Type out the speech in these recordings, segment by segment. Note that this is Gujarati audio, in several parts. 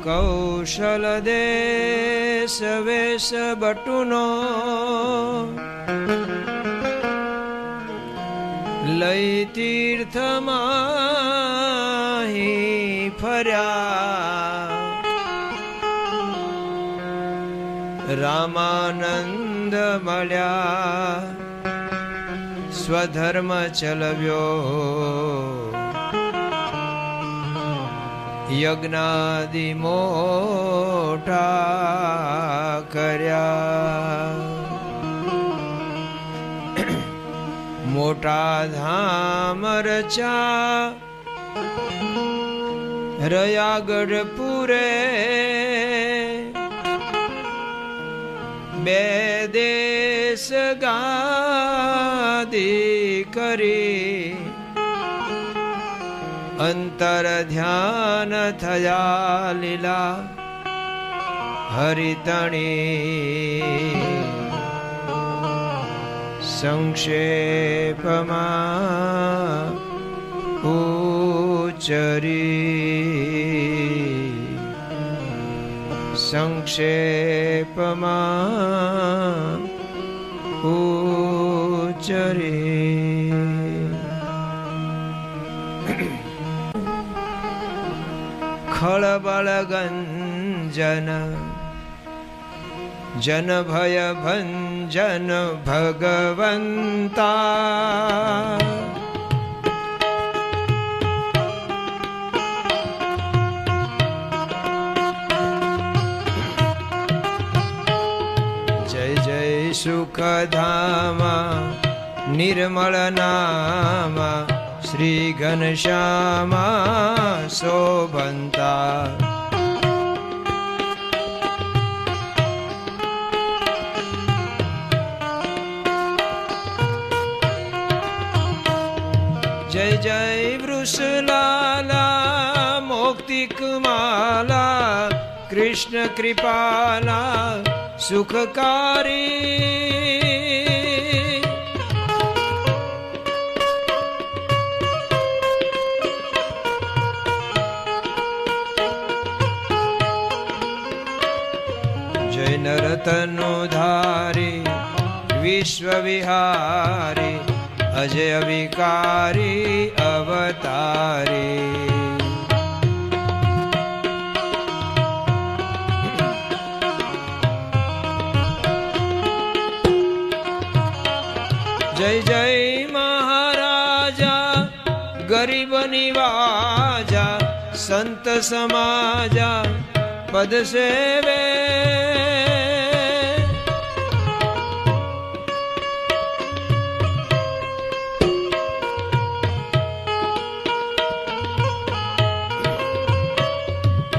કૌશલ દેશ વેશ બટુનો લઈ તીર્થમાં ફર્યા રામાનંદ મળ્યા સ્વધર્મ ચલવ્યો યજ્ઞાદિ મોટા કર્યા મોટા ધામ રચા રયાગઢ પૂરે બે દેશ ગાદી કરી અંતર ધ્યાન થયા લીલા હરિતણી સંક્ષેપમાં ઉચરી સંક્ષેપમાં ઉચરી ખળબળ ગંજન જન ભય ભંજન ભગવંતા જય જય સુખધામા નિર્મળ નામા શ્રી ઘનશ્યામા શોભંતા જય જય વૃષલાલા મૌક્તિક માલા કૃષ્ણ કૃપાલા સુખકારી નરતનો ધારી વિશ્વ વિહારી અજય વિકારી અવતારી જય જય મહારાજા ગરીબ નિવાજા સંત સમાજા પદ સેવે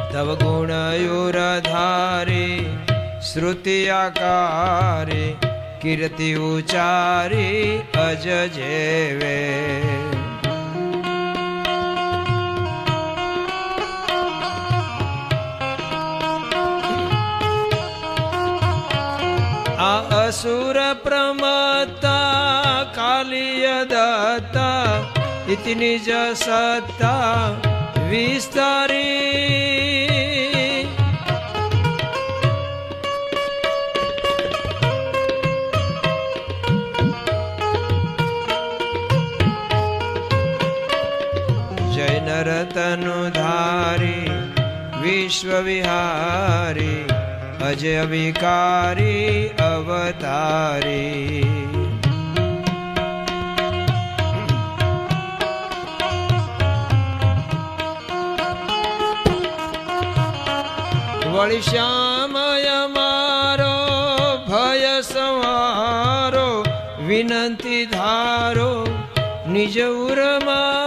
તવ ગુણયુરધારી શ્રુતિ આકારી કીર્તિ ઉચારી અજ જેવે આ અસુર પ્રમત્તા કાલિય દત્તા ઇતિ નિજ સત્તા વિસ્તારી જય નરતનુ ધારી વિશ્વ વિહારી અજય વિકારી અવતારી વળી શ્યામય મારો ભય સંહારો વિનંતી ધારો નિજ ઉરમાં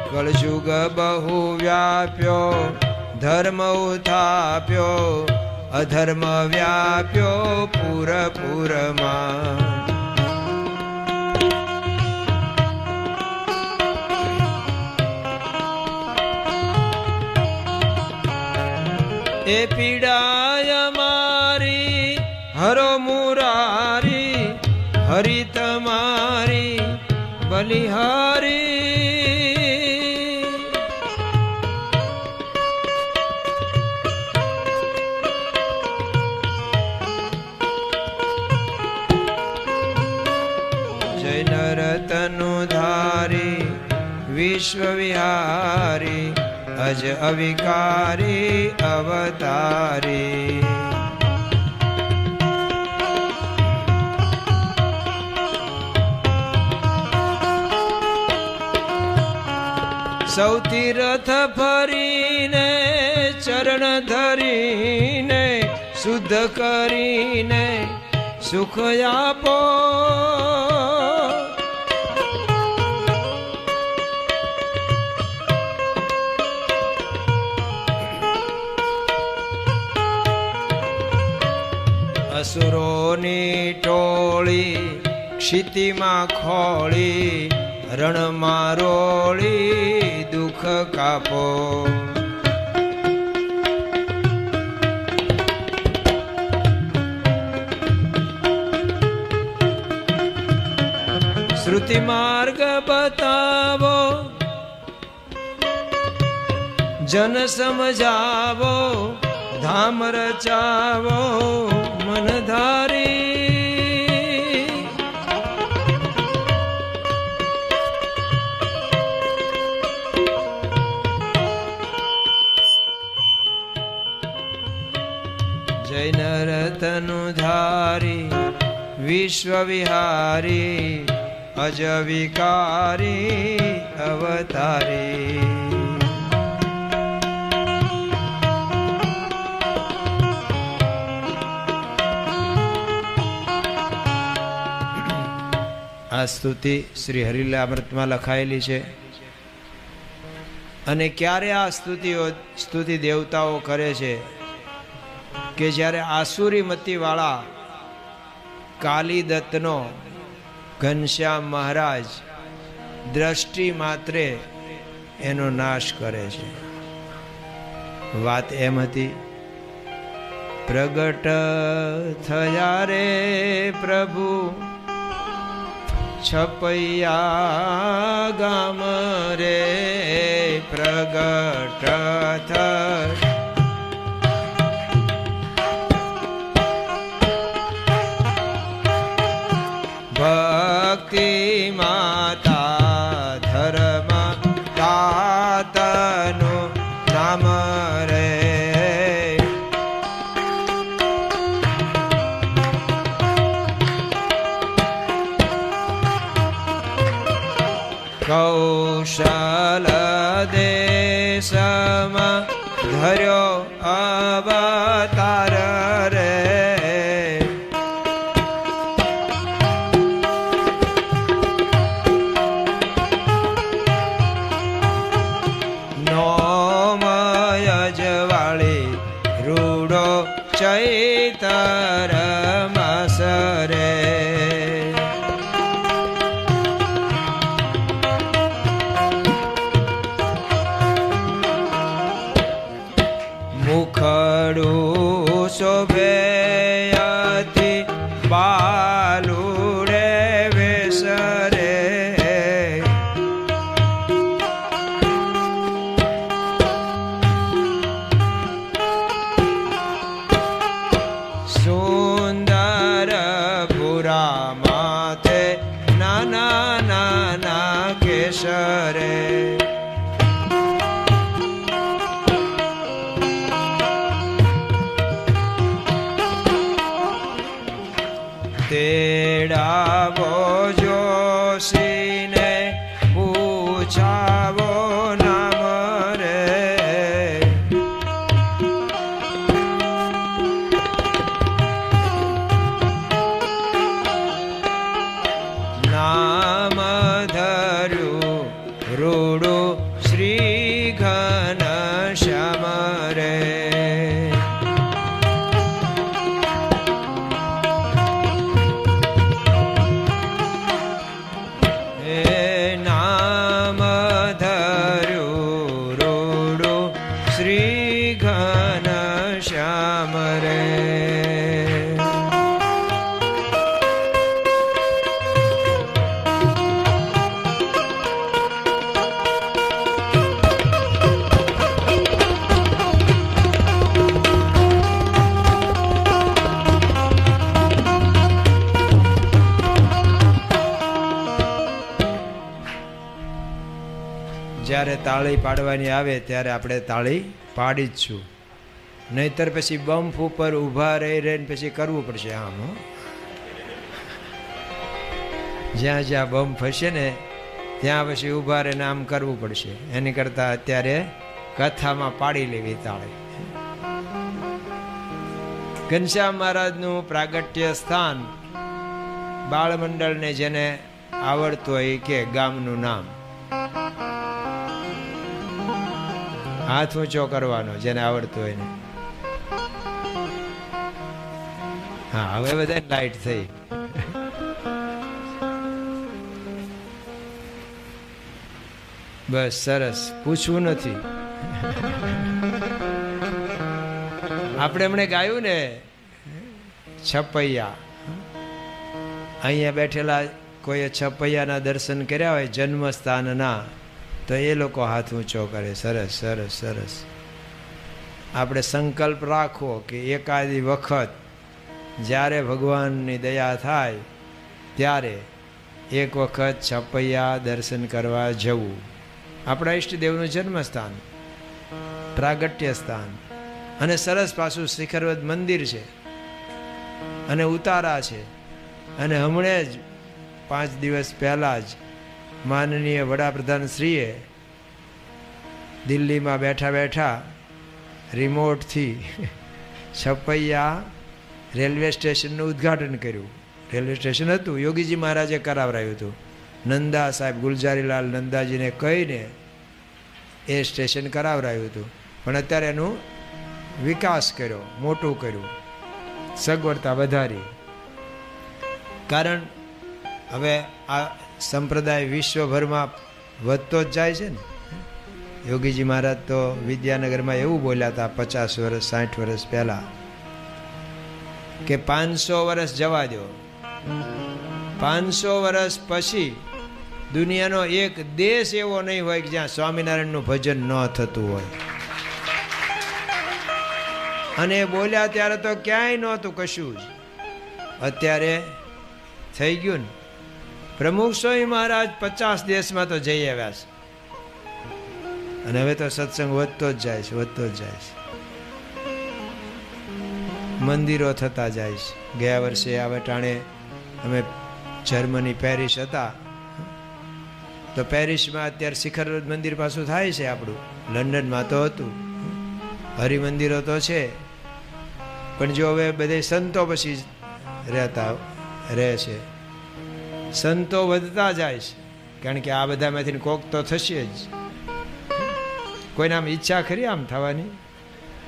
કળયુગ બહુ વ્યાપ્યો ધર્મ ઉથાપ્યો અધર્મ વ્યાપ્યો પુરપુરમાં એ પીડાય હરો મુરારી હરિ તમારી બલિહારી. જય નરતનુ ધારી વિશ્વ વિહારી અજ અવિકારી અવતારી. સૌથી રથ ફરીને ચરણ ધરીને શુદ્ધ કરીને સુખ આપો. અસુરોની ટોળી ક્ષિતિમાં ખોળી રણમાં રોળી દુઃખ કાપો. શ્રુતિ માર્ગ બતાવો જન સમજાવો ધામ રચાવો મન ધારી. જય નરતનુ ધારી વિશ્વ વિહારી અજ વિકારી અવતારી. આ સ્તુતિ શ્રી હરિલીલામૃતમાં લખાયેલી છે. અને ક્યારે આ સ્તુતિ દેવતાઓ કરે છે કે જ્યારે આસુરી મતીવાળા કાલીદત્તનો ઘનશ્યામ મહારાજ દ્રષ્ટિ માત્રે એનો નાશ કરે છે. વાત એમ હતી, પ્રગટ થયા રે પ્રભુ છપૈયા ગામ રે પ્રગટ થયા. ભક્તિ માતા ધર્મ તાતનું નામ રે. કૌશલ દેશમાં ધર્યો અવતાર રે. ચૈતર માસરે મુખડું શોભેયતી બાલુડે વેસરે. સુંદર ભૂરા માથે નાના નાના કેસરે. તેડાવો જોશીને પૂછાવો નામ રે. નામ ધર્યું રૂડું શ્રી ઘનશ્યામ રે. જ્યારે તાળી પાડવાની આવે ત્યારે આપણે તાળી પાડી જ છું, નહીતર પછી બમ્પ ઉપર ઊભા રહીને પછી કરવું પડશે આમ. જ્યાં જ્યાં બમ્પ હશે ને ત્યાં પછી ઊભા રહીને આમ કરવું પડશે. એની કરતાં અત્યારે કથામાં પાડી લેવી તાળી. ઘનશ્યામ મહારાજનું પ્રાગટ્ય સ્થાન બાળમંડળને જેને આવડતું હોય કે ગામનું નામ હાથ ઊંચો કરવાનો જેને આવડતું હોય ને. હા, હવે બધા લાઈટ થઈ. બસ સરસ, પૂછવું નથી. આપણે એમણે ગાયું ને છપૈયા, અહીંયા બેઠેલા કોઈએ છપૈયાના દર્શન કર્યા હોય જન્મસ્થાનના, તો એ લોકો હાથ ઊંચો કરે. સરસ સરસ સરસ. આપણે સંકલ્પ રાખવો કે એકાદી વખત જ્યારે ભગવાનની દયા થાય ત્યારે એક વખત છપૈયા દર્શન કરવા જવું. આપણા ઈષ્ટદેવનું જન્મસ્થાન, પ્રાગટ્ય સ્થાન, અને સરસ પાછું શિખરવદ મંદિર છે અને ઉતારા છે. અને હમણે જ 5 દિવસ પહેલાં જ માનનીય વડાપ્રધાન શ્રીએ દિલ્હીમાં બેઠા બેઠા રિમોટથી છપૈયા રેલવે સ્ટેશનનું ઉદ્ઘાટન કર્યું. રેલવે સ્ટેશન હતું, યોગીજી મહારાજે કરાવરાયું હતું. નંદા સાહેબ ગુલજારીલાલ નંદાજીને કહીને એ સ્ટેશન કરાવરાયું હતું. પણ અત્યારે એનું વિકાસ કર્યો, મોટું કર્યું, સગવડતા વધારી. કારણ હવે આ સંપ્રદાય વિશ્વભરમાં વધતો જ જાય છે ને. યોગીજી મહારાજ તો વિદ્યાનગરમાં એવું બોલ્યા હતા 50 વર્ષ 60 વર્ષ પહેલા કે 500 વર્ષ જવા દો, 500 વર્ષ પછી દુનિયાનો એક દેશ એવો નહીં હોય કે જ્યાં સ્વામિનારાયણનું ભજન ન થતું હોય. અને બોલ્યા ત્યારે તો ક્યાંય નહોતું કશું જ, અત્યારે થઈ ગયું ને. પ્રમુખ સ્વામી મહારાજ 50 દેશમાં તો જઈ આવ્યા છે, અને હવે તો સત્સંગ વધતો જ જાય છે, વધતો જ જાય છે. મંદિરો થતા જાય છે. ગયા વર્ષે આ વટાણે અમે જર્મની પેરિસ હતા, તો પેરિસમાં અત્યારે શિખર મંદિર પાછું થાય છે આપણું. લંડનમાં તો હતું, હરિમંદિરો તો છે, પણ જો હવે બધે સંતો પછી રહેતા રહે છે. સંતો વધતા જાય છે, કારણ કે આ બધામાંથી કોક તો થશે જ. કોઈને આમ ઈચ્છા ખરી આમ થવાની?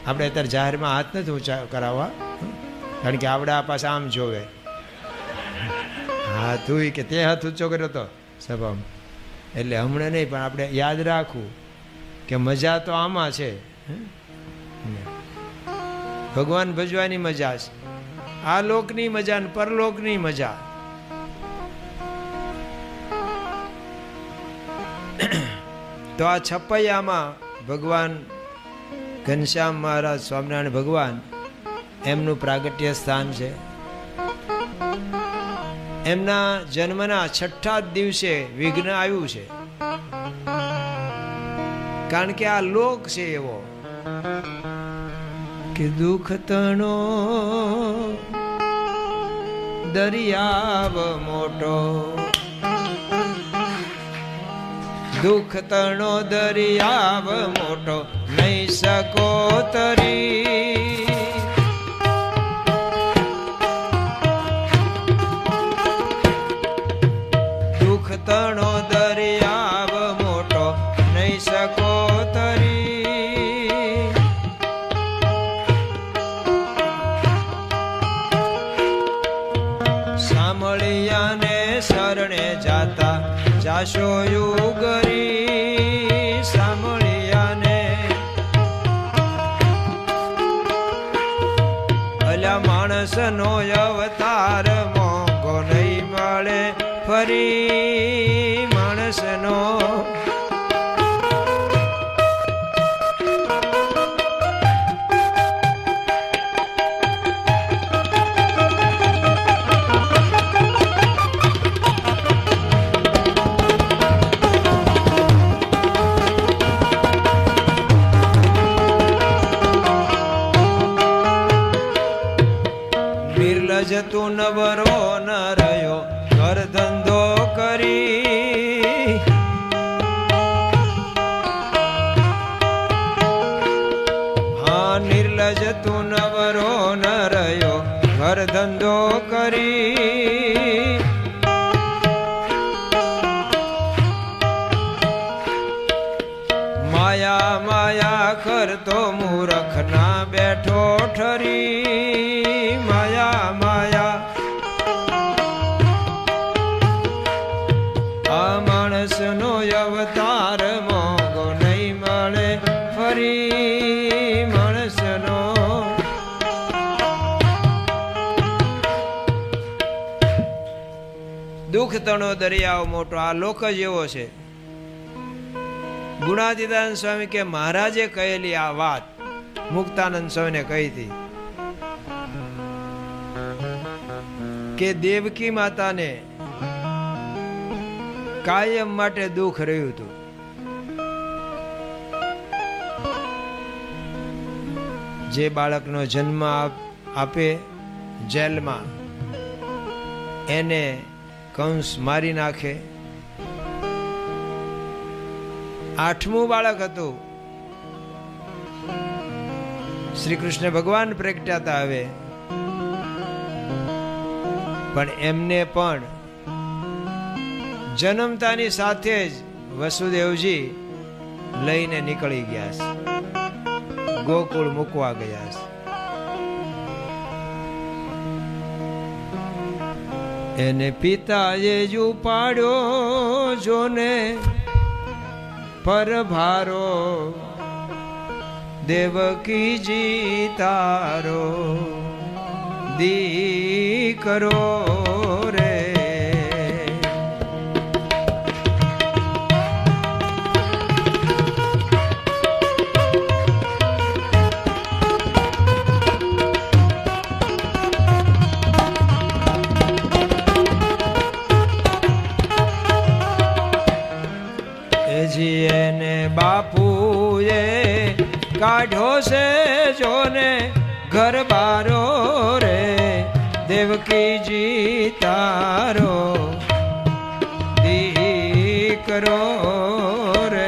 આપણે અત્યારે જાહેરમાં હાથ નથી ઊંચા કરાવવા, કારણ કે આપણે આ પાસે આમ જોવે. હા, તું કે તે હાથ ઊંચો કર્યો તો સભામાં, એટલે હમણાં નહીં, પણ આપણે યાદ રાખવું કે મજા તો આમાં છે. ભગવાન ભજવાની મજા છે, આ લોકની મજા ને પરલોકની મજા. તો આ છપૈયામાં ભગવાન ઘનશ્યામ મહારાજ સ્વામિનારાયણ ભગવાન એમનું પ્રાગટ્ય સ્થાન છે. એમના જન્મના 6ઠા દિવસે વિઘ્ન આવ્યું છે, કારણ કે આ લોક છે એવો કે દુઃખ તણો દરિયાવ મોટો, દુઃખ તણો દરિયાવ મોટો નહીં શકો તરી. દુઃખ તણો દરિયાવ મોટો નહીં શકો તરી. સાંભળિયાને શરણે જાતા જાશો યુગરી. સાંભળિયાને અલ્યા માણસનો અવતાર મોંઘો નહીં મળે ફરી. માણસનો જતું નવરો ન રહ્યો ઘર ધંધો કરી. હા નિર્લજ તું નવરો ન રહ્યો ઘર ધંધો કરી. માયા માયા કરતો મૂરખ ના બેઠો ઠરી. માયા માયા આ માણસનો અવતાર મોંઘો નહીં મળે ફરી. માણસનો દુઃખ તણો દરિયાઓ મોટો આ લોક જ એવો છે. ગુણાતીતાનંદ સ્વામી કે મહારાજે કહેલી આ વાત મુક્તાનંદ સ્વામીને કહી હતી કે દેવકી માતાને કાયમ માટે દુઃખ રહ્યું હતું. જે બાળકનો જન્મ આપે જેલમાં એને કંસ મારી નાખે. 8મું બાળક હતું. શ્રી કૃષ્ણ ભગવાન પ્રગટ્યા હતા હવે, પણ એમને પણ જન્મતાની સાથે જ વસુદેવજી લઈને નીકળી ગયા છે, ગોકુળ મૂકવા ગયા છે. એને પિતાએ જ ઉપાડ્યો જોને પરભારો દેવકીજી તારો દીકરો રે. એને બાપુએ કાઢ્યો છે જોને ઘર બારો રે દેવકીજી તારો દીકરો રે.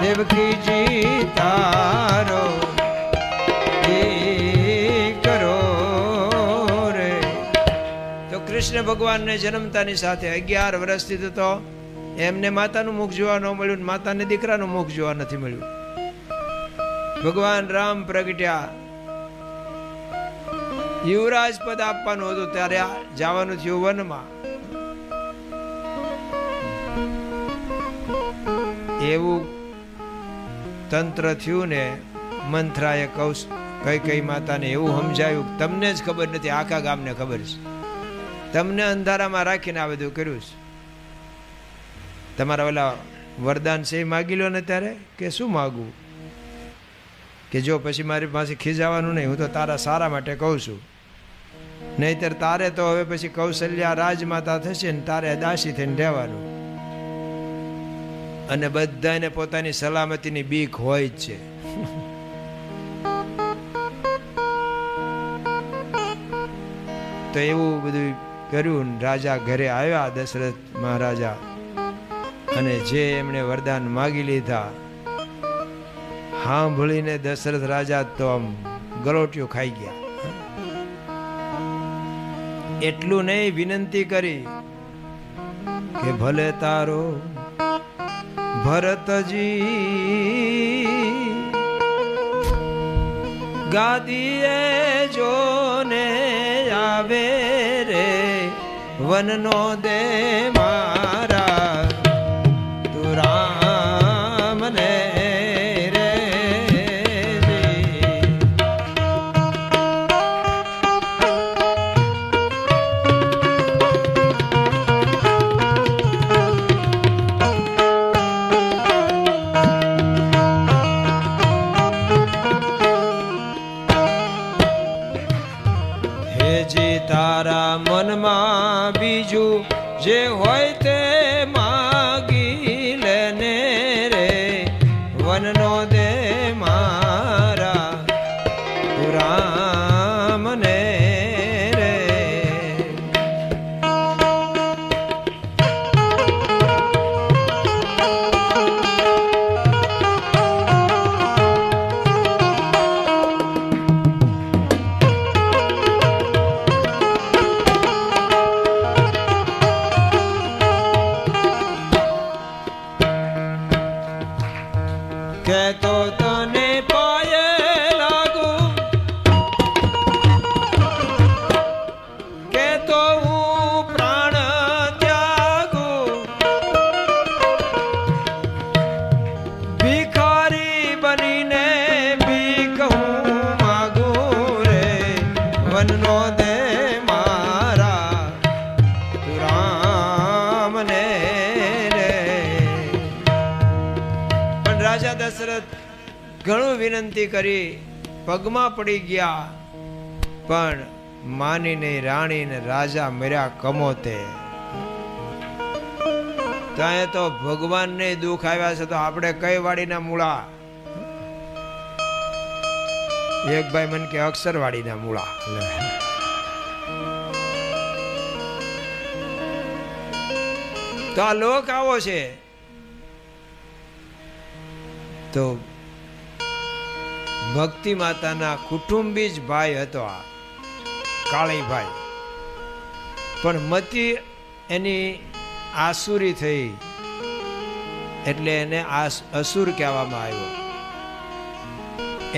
દેવકીજી તારો દીકરો રે. તો કૃષ્ણ ભગવાનને જન્મતાની સાથે 11 વર્ષથી તો એમને માતાનું મુખ જોવા ન મળ્યું, માતાને દીકરાનું મુખ જોવા નથી મળ્યું. ભગવાન રામ પ્રગટ્યા, યુવરાજ પદ આપવાનું હતું ત્યારે જવાનું થયું વનમાં. એવું તંત્ર થયું ને મંથરાએ કઈ માતાને એવું સમજાયું, તમને જ ખબર નથી, આખા ગામને ખબર છે. તમને અંધારામાં રાખીને આ બધું કર્યું છે. તમારા ઓલા વરદાન છે માગી લો ને ત્યારે કે શું માગવું, કે જો પછી મારી પાસે ખીજાવાનું નહીં, હું તો તારા સારા માટે કહું છું. નહીતર તારે તો હવે પછી કૌશલ્યા રાજમાતા થશે ને તારે દાસી થઈને રહેવાનું. અને બધાને પોતાની સલામતીની બીક હોય જ છે. તો એવું બધું કર્યું. રાજા ઘરે આવ્યા, દશરથ મહારાજા, અને જે એમણે વરદાન માગી લીધા સાંભળીને દશરથ રાજા તો આમ ગલોટિયું ખાઈ ગયા. એટલું નહીં, વિનંતી કરી કે ભલે તારો ભરતજી ગાદીએ જોને આવે રે વનનો દે મારા તું રામને રે હેજી તારા મનમાં બીજું જે હોય તે માગી લેને રે વનનો દે મારા તું રામને રે કહેતો તને પાયે લાગુ કહેતો હું પ્રાણ ત્યાગુ ભિખારી બનીને ભીખ હું માગુ રે વનનો દે મારા તું રામને રાજા દશરથ ઘણું વિનંતી કરી પગમાં પડી ગયા પણ માની નહીં રાણી ને રાજા મર્યા કમોતે. ત્યાં તો ભગવાનને દુઃખ આવ્યા છે તો આપણે કઈ વાડીના મૂળા? એક ભાઈ મન કે અક્ષરવાડીના મૂળા. તો આ લોક આવો છે. તો ભક્તિ માતાના કુટુંબી જ ભાઈ હતો આ કાળીભાઈ, પણ મતી એની આસુરી થઈ એટલે એને અસુર કહેવામાં આવ્યો.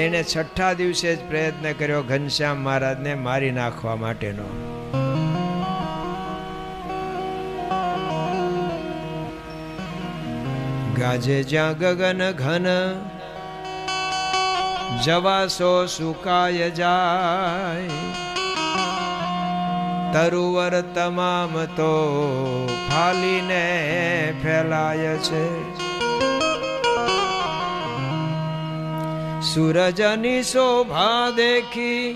એને છઠ્ઠા દિવસે જ પ્રયત્ન કર્યો ઘનશ્યામ મહારાજને મારી નાખવા માટેનો. ગાજે જ્યાં ગગન ઘન જવાસો સુકાય જાય, તરુવર તમામ તો ફાલીને ફેલાય છે. સૂરજની શોભા દેખી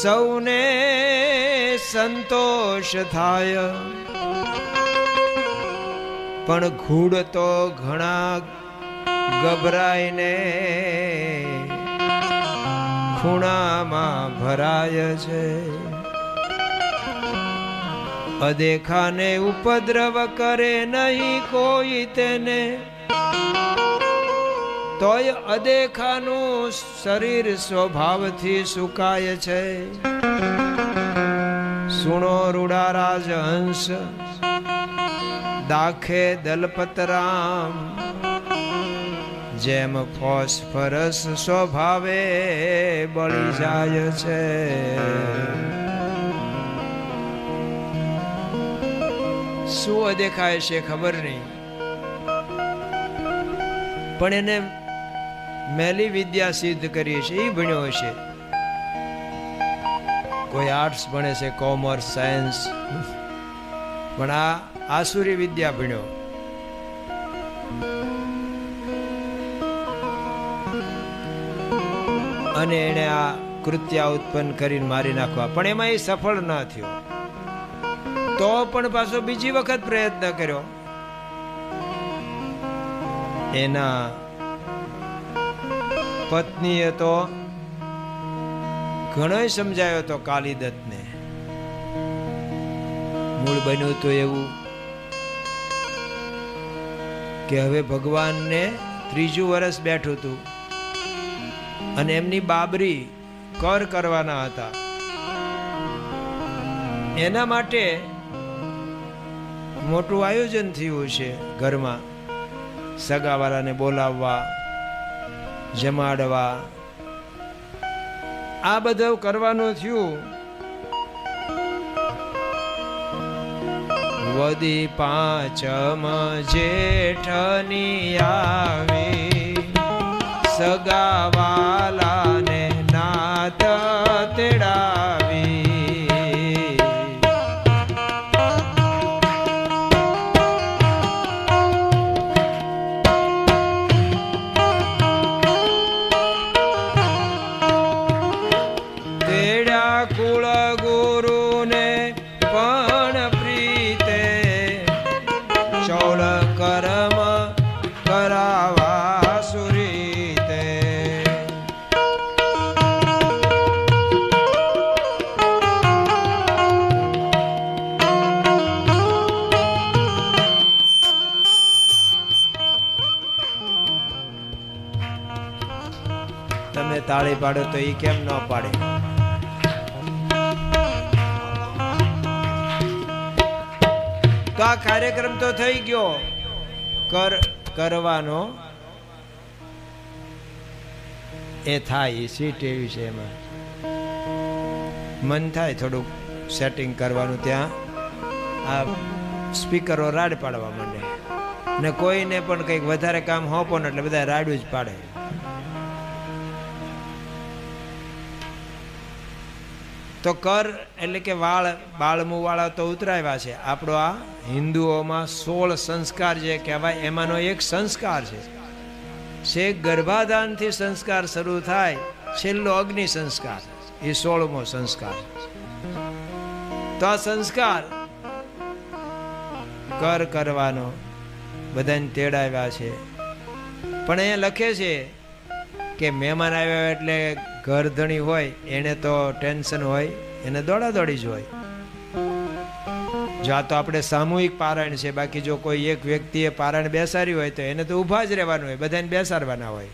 સૌને સંતોષ થાય, પણ ઘૂડ તો ઘણા ગભરાઈને ખૂણામાં ભરાય છે. અદેખાને ઉપદ્રવ કરે નહીં કોઈ તેને, તોય અદેખાનું શરીર સ્વભાવથી સુકાય છે. સુણો રૂડા રાજહંસ દાખે દલપતરામ, જેમ ફોસ્ફરસ સ્વભાવે બળી જાય છે. શું દેખાય છે ખબર નહીં, પણ એને મેલી વિદ્યા સિદ્ધ કરી છે. એ ભણ્યો હશે, કોઈ આર્ટ્સ ભણે છે, કોમર્સ, સાયન્સ, પણ આ આસુરી વિદ્યા ભણ્યો. અને એને આ કૃત્ય ઉત્પન્ન કરીને મારી નાખવા, પણ એમાં એ સફળ ન થયો. તો પણ પાછો બીજી વખત પ્રયત્ન કર્યો. એના પત્નીએ તો ઘણો સમજાયો હતો કાલિદત્તને. મૂળ બન્યું તો એવું કે હવે ભગવાનને ત્રીજું વર્ષ બેઠું હતું અને એમની બાબરી કર કરવાના હતા. એના માટે મોટું આયોજન થયું છે ઘરમાં, સગાવાળાને બોલાવવા, જમાડવા, આ બધું કરવાનું થયું. વદી પાંચમ જેઠની આવી, સગાવાલાને નાત તેડાવી. તેડા કુળ ગુરુને પણ પ્રીતે, ચૌલ કરમ કરાવા સુરીતે. તમે તાળી પાડો તો એ કેમ ન પાડે? તો આ કાર્યક્રમ તો થઈ ગયો કરવાનો, એ થાય સીટ એવી છે, એમાં મન થાય થોડુંક સેટિંગ કરવાનું. ત્યાં આ સ્પીકરો રાડ પાડવા માંડે ને કોઈને પણ કંઈક વધારે કામ હોપો ને એટલે બધા રાડું જ પાડે. તો કર એટલે કે વાળ, બાળમું વાળા તો ઉતરાવ્યા છે. આપણો આ હિન્દુઓમાં 16 સંસ્કાર જે કહેવાય એમાંનો એક સંસ્કાર છે. છેક ગર્ભાધાનથી સંસ્કાર શરૂ થાય, છેલ્લો અગ્નિ સંસ્કાર, એ 16મો સંસ્કાર. તો આ સંસ્કાર કરવાનો બધાને તેડાવ્યા છે. પણ અહીંયા લખે છે કે મહેમાન આવ્યા એટલે ઘરધણી હોય એને તો ટેન્શન હોય, એને દોડાદોડી જ હોય. જો આ તો આપણે સામૂહિક પારાયણ છે, બાકી જો કોઈ એક વ્યક્તિએ પારાયણ બેસાડ્યું હોય તો એને તો ઊભા જ રહેવાનું હોય, બધાને બેસાડવાના હોય.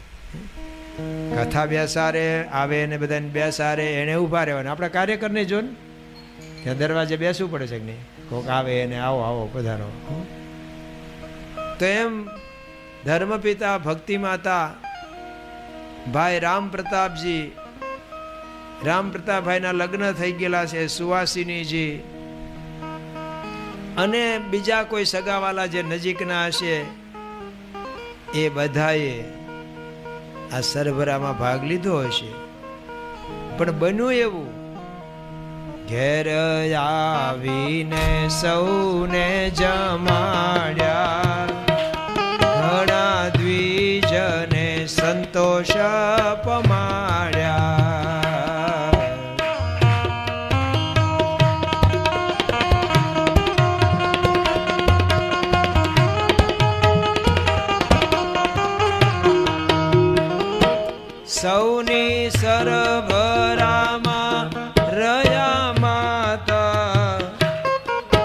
કથા બેસાડે આવે એને બધાને બેસાડે, એને ઊભા રહેવાનું. આપણા કાર્યકરને જો ને ત્યાં દરવાજે બેસવું પડે છે કે નહીં, કોક આવે એને આવો આવો પધારો. તો એમ ધર્મપિતા ભક્તિ માતા ભાઈ રામ પ્રતાપભાઈના લગ્ન થઈ ગયેલા છે, સુવાસિનીજી અને બીજા કોઈ સગાવાલા જે નજીકના હશે એ બધાએ આ સરભરામાં ભાગ લીધો હશે. પણ બન્યું એવું, ઘેર આવીને સૌને જમાડ્યા, ઘણા દ્વિજને સંતોષ પમાડ્યા. સૌની સરભરામાં રહ્યા માતા,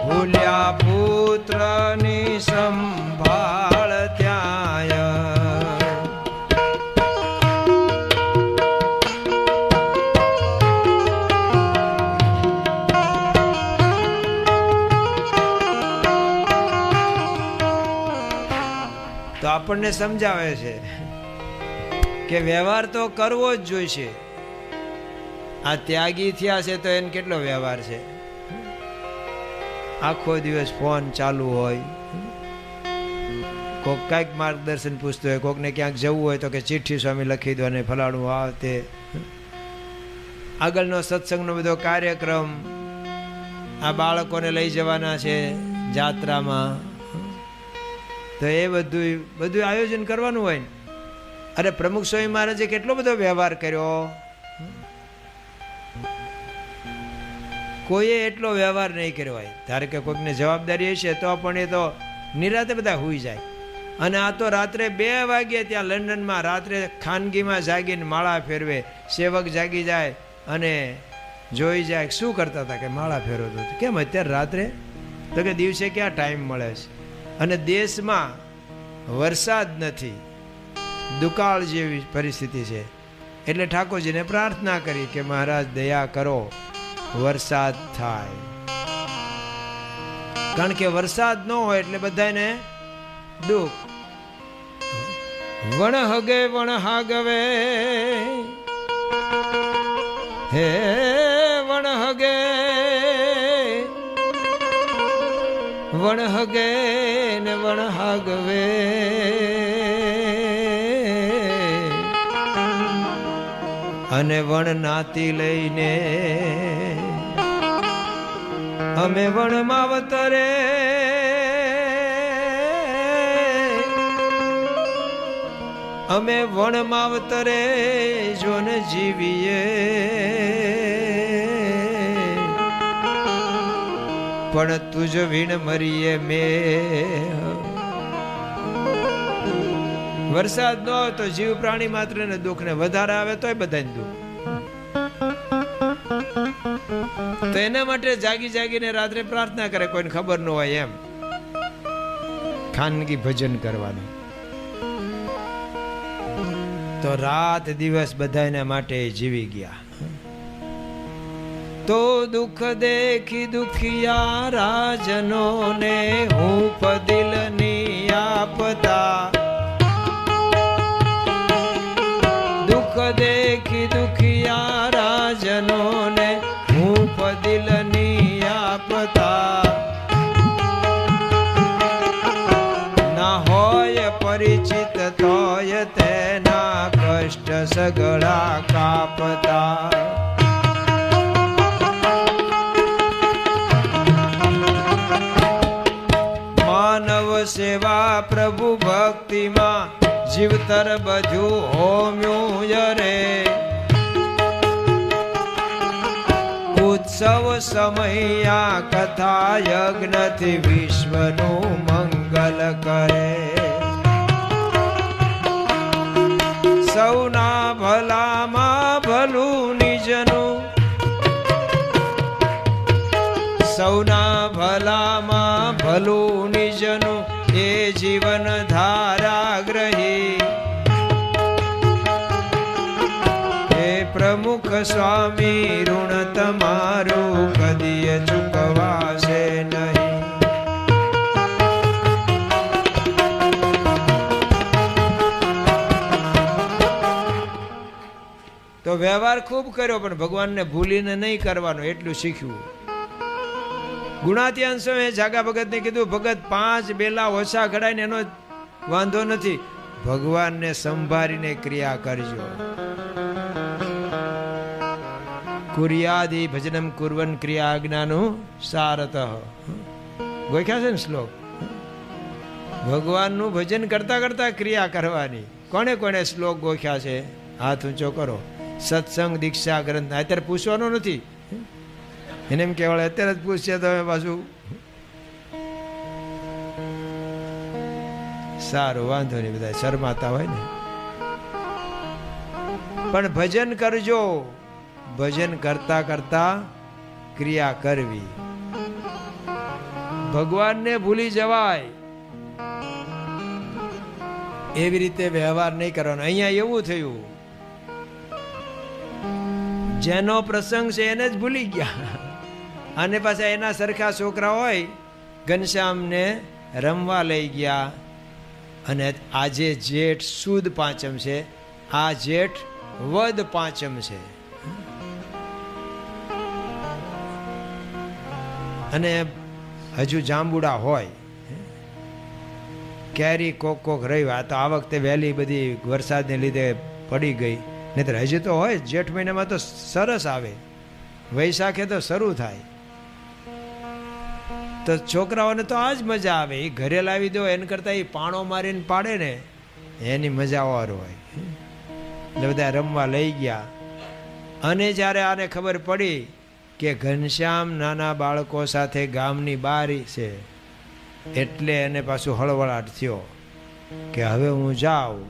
ભૂલ્યા પુત્રની સંભાળ ત્યાં. તો આપણને સમજાવે છે કે વ્યવહાર તો કરવો જ જોઈશે. આ ત્યાગી થયા છે તો એને કેટલો વ્યવહાર છે. આખો દિવસ ફોન ચાલુ હોય, કોક કાંઈક માર્ગદર્શન પૂછતું હોય, કોકને ક્યાંક જવું હોય તો કે ચિઠ્ઠી સ્વામી લખી દો અને ફલાણું આ તે. આગળનો સત્સંગનો બધો કાર્યક્રમ, આ બાળકોને લઈ જવાના છે જાત્રામાં, તો એ બધું આયોજન કરવાનું હોય ને. અરે પ્રમુખ સ્વામી મહારાજે કેટલો બધો વ્યવહાર કર્યો, કોઈએ એટલો વ્યવહાર નહીં કર્યો હોય. ધારે કે કોઈકને જવાબદારી હશે તો પણ એ તો નિરાતે બધા હુઈ જાય. અને આ તો રાત્રે 2 વાગ્યે ત્યાં લંડનમાં રાત્રે ખાનગીમાં જાગીને માળા ફેરવે. સેવક જાગી જાય અને જોઈ જાય શું કરતા હતા, કે માળા ફેરવતો. કેમ અત્યારે રાત્રે? તો કે દિવસે ક્યાં ટાઈમ મળે છે, અને દેશમાં વરસાદ નથી, દુકાળ જેવી પરિસ્થિતિ છે. એટલે ઠાકોરજીને પ્રાર્થના કરી કે મહારાજ દયા કરો, વરસાદ થાય. કારણ કે વરસાદ ન હોય એટલે બધાને દુઃખ. વણ હગે વણ હાગવે, હે વણ હગે વણ હગે ને વણ હાગવે, અને વણ નાતી લઈને અમે વણ માવતરે, અમે વણ માવતરે જોન જીવીએ, પણ તુજ વીણ મરીએ મેં. વરસાદ ન હોય તો જીવ પ્રાણી માત્ર ને દુઃખ, ને વધારે આવે તોય બધાને દુઃખ. તો એના માટે જાગી જાગીને રાત્રે પ્રાર્થના કરે, કોઈને ખબર ન હોય એમ, ખાનગી ભજન કરવાનું. તો રાત દિવસ બધાના માટે જીવી ગયા. તો દુઃખ દેખી દુખિયા રાજનો ને હૂંફ દિલની આપતા, દુઃખ દેખી દુખિયા રાજનો ને હૂંફ દિલની આપતા, ના હોય પરિચિત તોય તેના કષ્ટ સગળા કાપતા. માનવ સેવા પ્રભુ ભક્તિમાં જીવતર બધું હોમ્યું યરે, ઉત્સવ સમયા કથા યજ્ઞથી વિશ્વનું મંગલ કરે. સૌના ભલામાં ભલું નિજનું, સૌના ભલામાં ભલું નિજનું એ જીવન ધારા ગ્રહી. હે પ્રમુખ સ્વામી ઋણ તમારું કદીય ચૂકવાશે નહીં. તો વ્યવહાર ખૂબ કર્યો પણ ભગવાનને ભૂલીને નહીં કરવાનો, એટલું શીખ્યું. ગુણાતીયાન સ્વામીએ જાગા ભગતને કીધું, ભગત 5 બેલા ઓછા ઘડાઈને એનો વાંધો નથી, ભગવાનને સંભાળીને ક્રિયા કરજો. કુર્યાદિ ભજનમ કુર્વન ક્રિયા આજ્ઞાનું સારતઃ. ગોખ્યા છે ને શ્લોક. ભગવાનનું ભજન કરતા કરતા ક્રિયા કરવાની. કોને કોને શ્લોક ગોખ્યા છે? હાથ ઊંચો કરો. સત્સંગ દીક્ષા ગ્રંથ અત્યારે પૂછવાનો નથી, એને એમ કહેવાય અત્યારે જ પૂછશે તમે પાછું. સારું, વાંધો નહીં, બધા શરમાતા હોય ને. પણ ભજન કરજો, ભજન કરતા કરતા ક્રિયા કરવી. ભગવાનને ભૂલી જવાય એવી રીતે વ્યવહાર નહીં કરવાનો. અહીંયા એવું થયું, જેનો પ્રસંગ છે એને જ ભૂલી ગયા, અને પાછા એના સરખા છોકરા હોય ઘનશ્યામને રમવા લઈ ગયા. અને આજે જેઠ સુદ પાંચમ છે, આ જેઠ વદ પાંચમ છે, અને હજુ જાંબુડા હોય, કેરી કોક કોક રહી. આ તો આ વખતે વહેલી બધી વરસાદને લીધે પડી ગઈ, નહીતર હજી તો હોય. જેઠ મહિનામાં તો સરસ આવે, વૈશાખે તો શરૂ થાય. તો છોકરાઓને તો આ જ મજા આવે. એ ઘરે લાવી દો એને કરતાં એ પાણો મારીને પાડે ને એની મજા વાર હોય. એટલે બધા રમવા લઈ ગયા. અને જ્યારે આને ખબર પડી કે ઘનશ્યામ નાના બાળકો સાથે ગામની બહાર છે, એટલે એને પાછું હળવળાટ થયો કે હવે હું જાઉં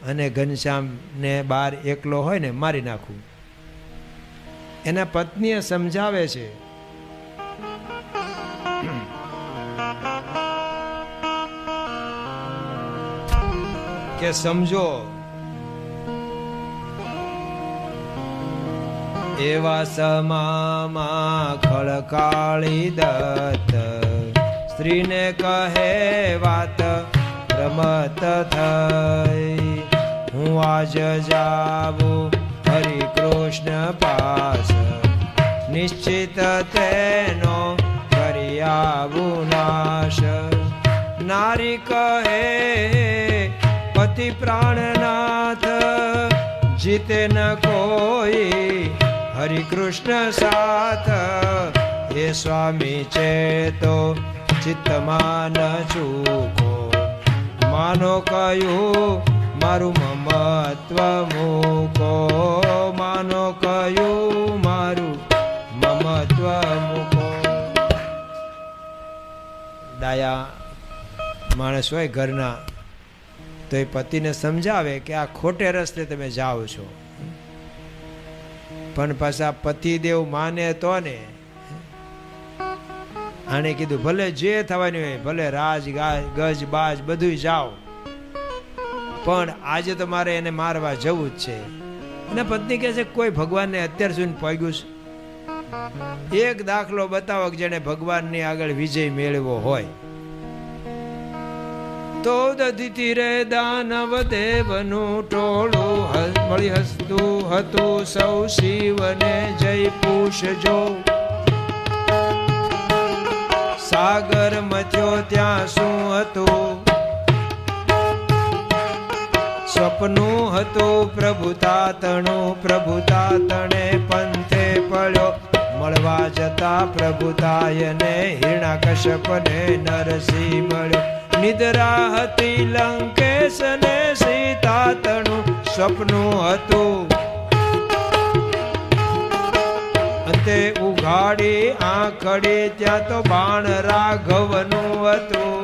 અને ઘનશ્યામને બહાર એકલો હોય ને મારી નાખું. એના પત્નીએ સમજાવે છે કે સમજો, એવા સમામાં ખળકાળી દત્ત સ્ત્રીને કહે વાત રમત થઈ, હું આજ જાવું હરિ કૃષ્ણ પાસ, નિશ્ચિત તેનો કરી આવું નાશ. નારી કહે પતિ પ્રાણનાથ, જીતે ન કોઈ હરિ કૃષ્ણ સાથ. હે સ્વામી ચેતો ચિત્તમાં ન ચૂકો, માનો કયું મારું મમત્વ મૂકો, માનો કયું મારું મમત્વ મૂકો. ડાયા માણસ હોય ઘરના તો એ પતિને સમજાવે કે આ ખોટે રસ્તે તમે જાઓ છો, પણ પાછા પતિદેવ માને તો ને. આને કીધું ભલે જે થવાનું હોય, ભલે રાજ ગજ બાજ બધું જાઓ, પણ આજે તો મારે એને મારવા જવું જ છે. અને પત્ની કહે છે કોઈ ભગવાનને અત્યાર સુધી પગ્યું છે? એક દાખલો બતાવો કે જેને ભગવાનની આગળ વિજય મેળવ્યો હોય. તો દધિથી રે દાનવ દેવનું ટોળું મળી હસતું હતું, સૌ શિવને જય પૂછજો. સાગર મથ્યો ત્યાં શું હતું? સ્વપ્નું હતું પ્રભુતાતણું, પ્રભુતાતણે પંથે પડ્યો, મળવા જતા પ્રભુતાયને હિરણાકશ્યપને નરસિંહ મળ્યો. નિદ્રા હતી લંકેશ ને સીતાતણું, સ્વપ્નું હતું અંતે ઉઘાડી આંખડી, ત્યાં તો બાણ રાઘવનું હતું.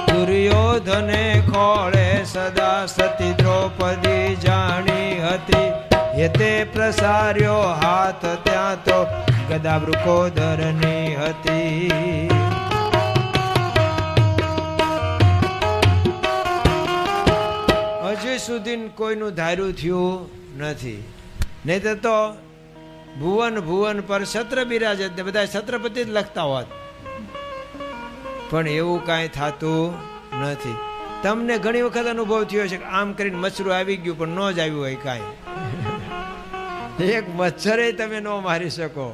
દુર્યોધને ખોળે સદા સતી દ્રૌપદી જાણી હતી, હેતે પ્રસાર્યો હાથ ત્યાં તો ગદા વૃકોદરની હતી. હજી સુધી કોઈનું ધાર્યું થયું નથી. નહીં તો ભુવન ભુવન પર છત્ર બિરાજત ને બધા છત્રપતિ જ લખતા હોત, પણ એવું કાંઈ થતું નથી. તમને ઘણી વખત અનુભવ થયો છે કે આમ કરીને મચ્છરું આવી ગયું પણ ન જ આવ્યું હોય કાંઈ. એક મચ્છરે તમે ન મારી શકો.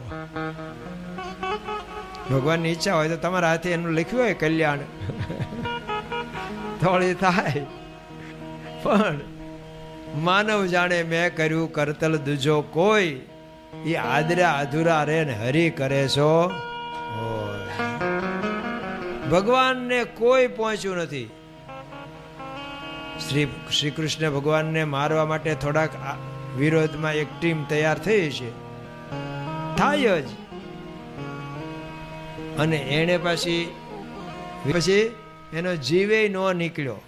ભગવાનની ઈચ્છા હોય તો તમારા હાથે એનું લખ્યું હોય કલ્યાણ થોડી થાય, પણ માનવ જાણે મેં કર્યું કરતલ દૂજો કોઈ, એ આદરા અધૂરા રે ને હરી કરે છો. ભગવાનને કોઈ પહોંચ્યું નથી. શ્રી કૃષ્ણ ભગવાનને મારવા માટે થોડાક વિરોધમાં એક ટીમ તૈયાર થઈ છે, થાય જ. અને એને પછી એનો જીવે ન નીકળ્યો,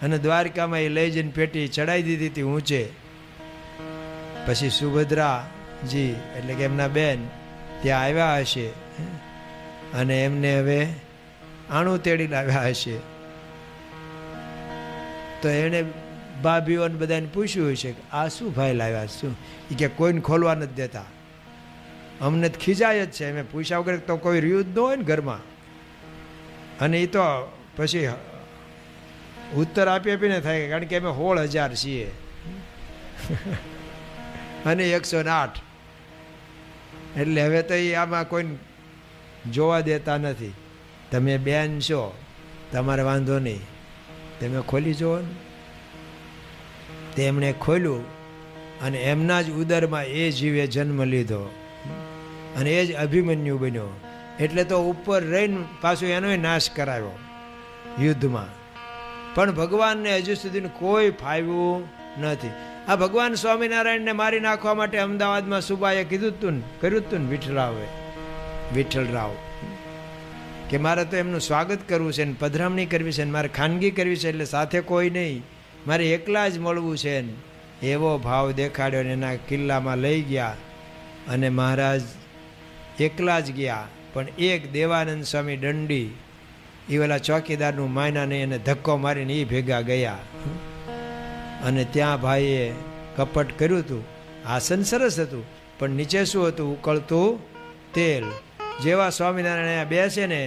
અને દ્વારકામાં એ લઈ જઈને પેટી ચડાવી દીધી હતી ઊંચે. પછી સુભદ્રાજી એટલે કે એમના બેન ત્યાં આવ્યા હશે, અને એમને હવે આણું તેડી લાવ્યા હશે. તો એને ભાભીઓને બધાને પૂછ્યું હશે કે આ શું ભાઈ લાવ્યા શું? એ કે કોઈને ખોલવા નથી દેતા, અમને તો ખીજાય જ છે. અમે પૂછ્યા વગર તો કોઈ રહ્યું જ ન હોય ને ઘરમાં. અને એ તો પછી ઉત્તર આપી આપીને થાય, કારણ કે અમે 16,000 છીએ અને 108, એટલે હવે તો એ આમાં કોઈને જોવા દેતા નથી. તમે બેન છો, તમારે વાંધો નહીં, તમે ખોલી જુઓ ને. તેમણે ખોલ્યું, અને એમના જ ઉદરમાં એ જીવે જન્મ લીધો, અને એ જ અભિમન્યુ બન્યો. એટલે તો ઉપર રહીને પાછું એનો નાશ કરાવ્યો યુદ્ધમાં. પણ ભગવાનને હજુ સુધી કોઈ ફાવ્યું નથી. આ ભગવાન સ્વામિનારાયણને મારી નાખવા માટે અમદાવાદમાં સુબાએ કર્યું હતું ને વિઠ્ઠલરાવ, કે મારે તો એમનું સ્વાગત કરવું છે ને પધરામણી કરવી છે ને મારે ખાનગી કરવી છે, એટલે સાથે કોઈ નહીં, મારે એકલા જ મળવું છે ને. એવો ભાવ દેખાડ્યો ને એના કિલ્લામાં લઈ ગયા, અને મહારાજ એકલા જ ગયા. પણ એક દેવાનંદ સ્વામી દંડી, એ ઓલા ચોકીદારનું માયનાને એને ધક્કો મારીને એ ભેગા ગયા. અને ત્યાં ભાઈએ કપટ કર્યું હતું. આસન સરસ હતું, પણ નીચે શું હતું? ઉકળતું તેલ. જેવા સ્વામિનારાયણ અહીંયા બેસે ને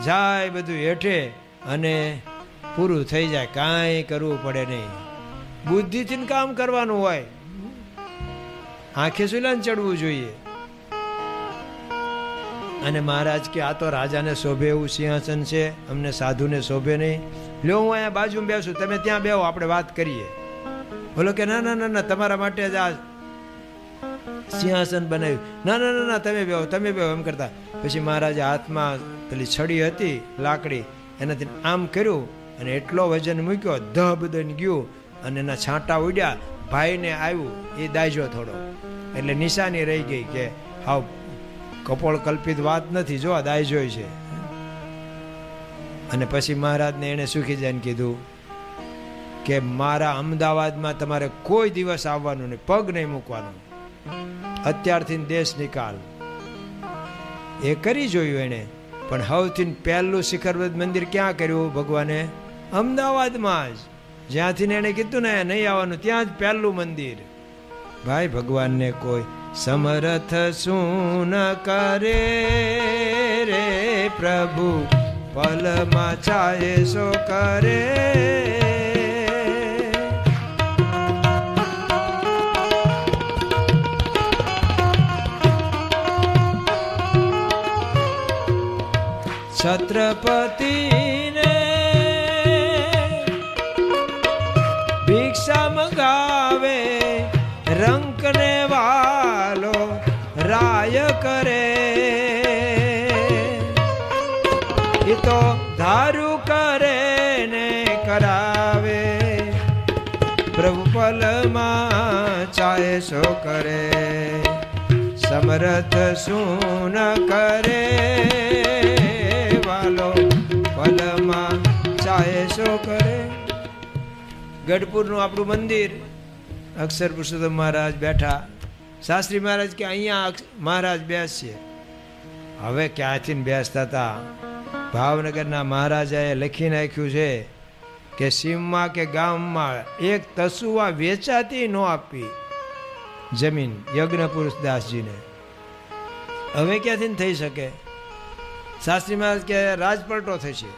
જાય બધું હેઠે અને પૂરું થઈ જાય, કાંઈ કરવું પડે નહીં. બુદ્ધિથી કામ કરવાનું હોય, આંખે સુલાને ચડવું જોઈએ. અને મહારાજ કે આ તો રાજાને શોભે એવું સિંહાસન છે, અમને સાધુને શોભે નહીં. લ્યો હું અહીંયા બાજુમાં બેસું, તમે ત્યાં બેહો, આપણે વાત કરીએ. બોલો કે ના ના ના ના, તમારા માટે જ આ સિંહાસન બનાવ્યું. ના ના ના ના, તમે બેહો, તમે બેહો એમ કરતા. પછી મહારાજે હાથમાં પેલી છડી હતી લાકડી, એનાથી આમ કર્યું અને એટલો વજન મૂક્યો, ધબ દઈને ગયું અને એના છાંટા ઉડ્યા. ભાઈને આવ્યું, એ દાયજો થોડો, એટલે નિશાની રહી ગઈ કે હાવ કપોળ કલ્પિત વાત નથી, જો આ દાયજો છે. અને પછી મહારાજને એને સુખી જઈને કીધું કે મારા અમદાવાદમાં તમારે કોઈ દિવસ આવવાનું નહીં, પગ નહીં મૂકવાનું, અત્યારથી દેશ નિકાલ. એ કરી જોયું એને, પણ સૌથી પહેલું શિખરવદ મંદિર ક્યાં કર્યું ભગવાને? અમદાવાદમાં જ. જ્યાંથી એને કીધું ને નહીં આવવાનું, ત્યાં જ પહેલું મંદિર. ભાઈ ભગવાનને કોઈ સમર્થ શું ન કરે રે પ્રભુ, પલમાં ચાહે સો કરે. છત્રપતિને ભિક્ષા મંગાવે, રંકને વાલો રાય કરે. એ તો ધારું કરે ને કરાવે, પ્રભુ પલમાં ચાહે સો કરે. સમર્થ શું ન કરે વાલો, પલમાં ચાહે સો કરે. ગઢપુરનું આપણું મંદિર, અક્ષર પુરુષોત્તમ મહારાજ બેઠા. શાસ્ત્રી મહારાજ કે અહીંયા મહારાજ બેસશે. હવે ક્યાંથી બેસતા હતા? ભાવનગરના મહારાજાએ લખી નાખ્યું છે કે સીમમાં કે ગામમાં એક તસુવા વેચાતી ન આપી જમીન યજ્ઞ પુરુષ દાસજીને. હવે ક્યાંથી થઈ શકે? શાસ્ત્રી મહારાજ કે રાજપલટો થશે.